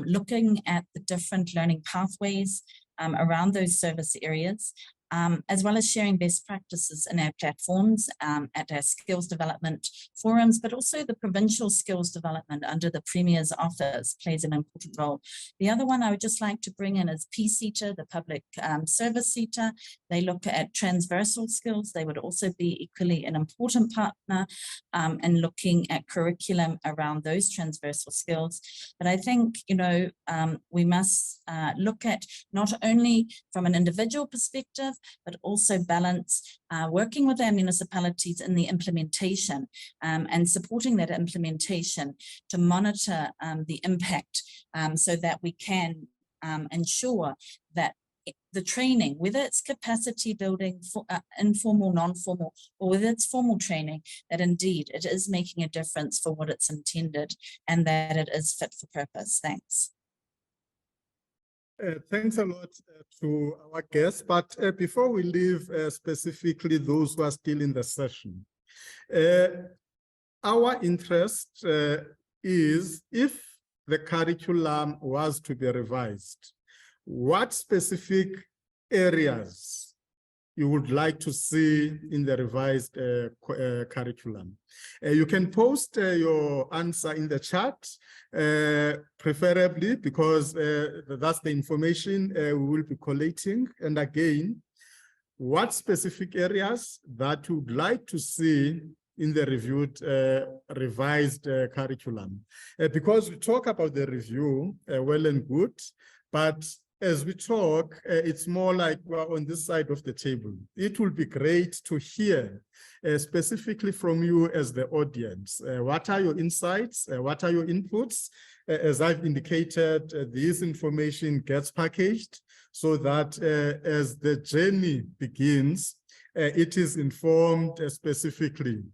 looking at the different learning pathways around those service areas, as well as sharing best practices in our platforms, at our skills development forums, but also the provincial skills development under the Premier's office plays an important role. The other one I would just like to bring in is PSETA, the Public Service SETA. They look at transversal skills. They would also be equally an important partner in looking at curriculum around those transversal skills. But I think, we must look at not only from an individual perspective, but also balance working with our municipalities in the implementation and supporting that implementation to monitor the impact so that we can ensure that the training, whether it's capacity building, informal, non-formal, or whether it's formal training, that indeed it is making a difference for what it's intended and that it is fit for purpose. Thanks. Thanks a lot to our guests, but before we leave specifically those who are still in the session, our interest is if the curriculum was to be revised, what specific areas you would like to see in the revised curriculum? You can post your answer in the chat, preferably because that's the information we will be collating. And again, what specific areas that you would like to see in the reviewed, revised curriculum? Because we talk about the review, well and good, but as we talk, it's more like we're on this side of the table. It will be great to hear specifically from you as the audience. What are your insights? What are your inputs? As I've indicated, this information gets packaged so that as the journey begins, it is informed specifically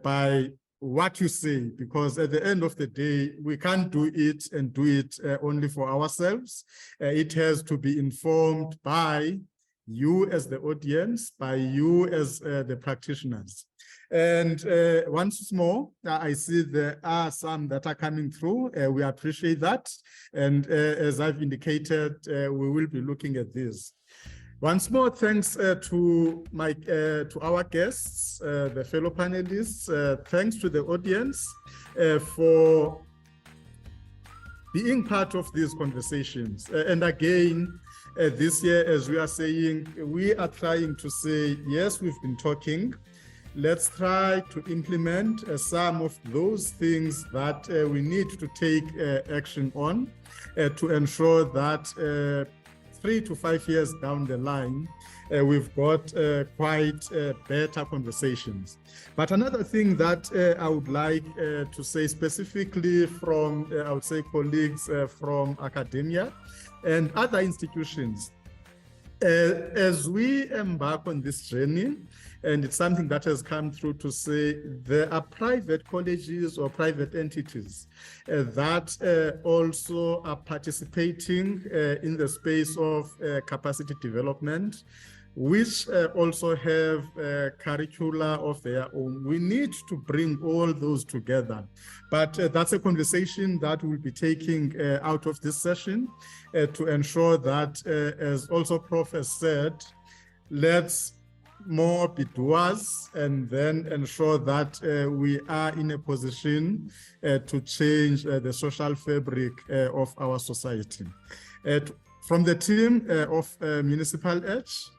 by what you say, because at the end of the day, we can't do it and do it only for ourselves. It has to be informed by you as the audience, by you as the practitioners. And once more, I see there are some that are coming through. We appreciate that. And as I've indicated, we will be looking at this. Once more, thanks to our guests, the fellow panelists. Thanks to the audience for being part of these conversations. And again, this year, as we are saying, we are trying to say, yes, we've been talking. Let's try to implement some of those things that we need to take action on to ensure that 3 to 5 years down the line, we've got quite better conversations. But another thing that I would like to say specifically from, I would say, colleagues from academia and other institutions, as we embark on this journey, and it's something that has come through to say there are private colleges or private entities that also are participating in the space of capacity development, which also have curricula of their own. We need to bring all those together. But that's a conversation that we'll be taking out of this session to ensure that, as also Prof has said, let's more be doers and then ensure that we are in a position to change the social fabric of our society. From the team of Municipal Edge,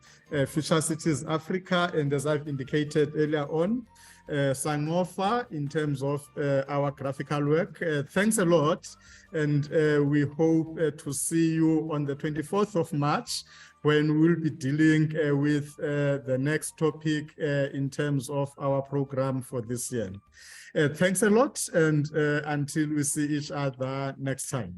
Future Cities Africa, and as I've indicated earlier on, Sangofa in terms of our graphical work. Thanks a lot, and we hope to see you on the 24th of March when we'll be dealing with the next topic in terms of our program for this year. Thanks a lot, and until we see each other next time.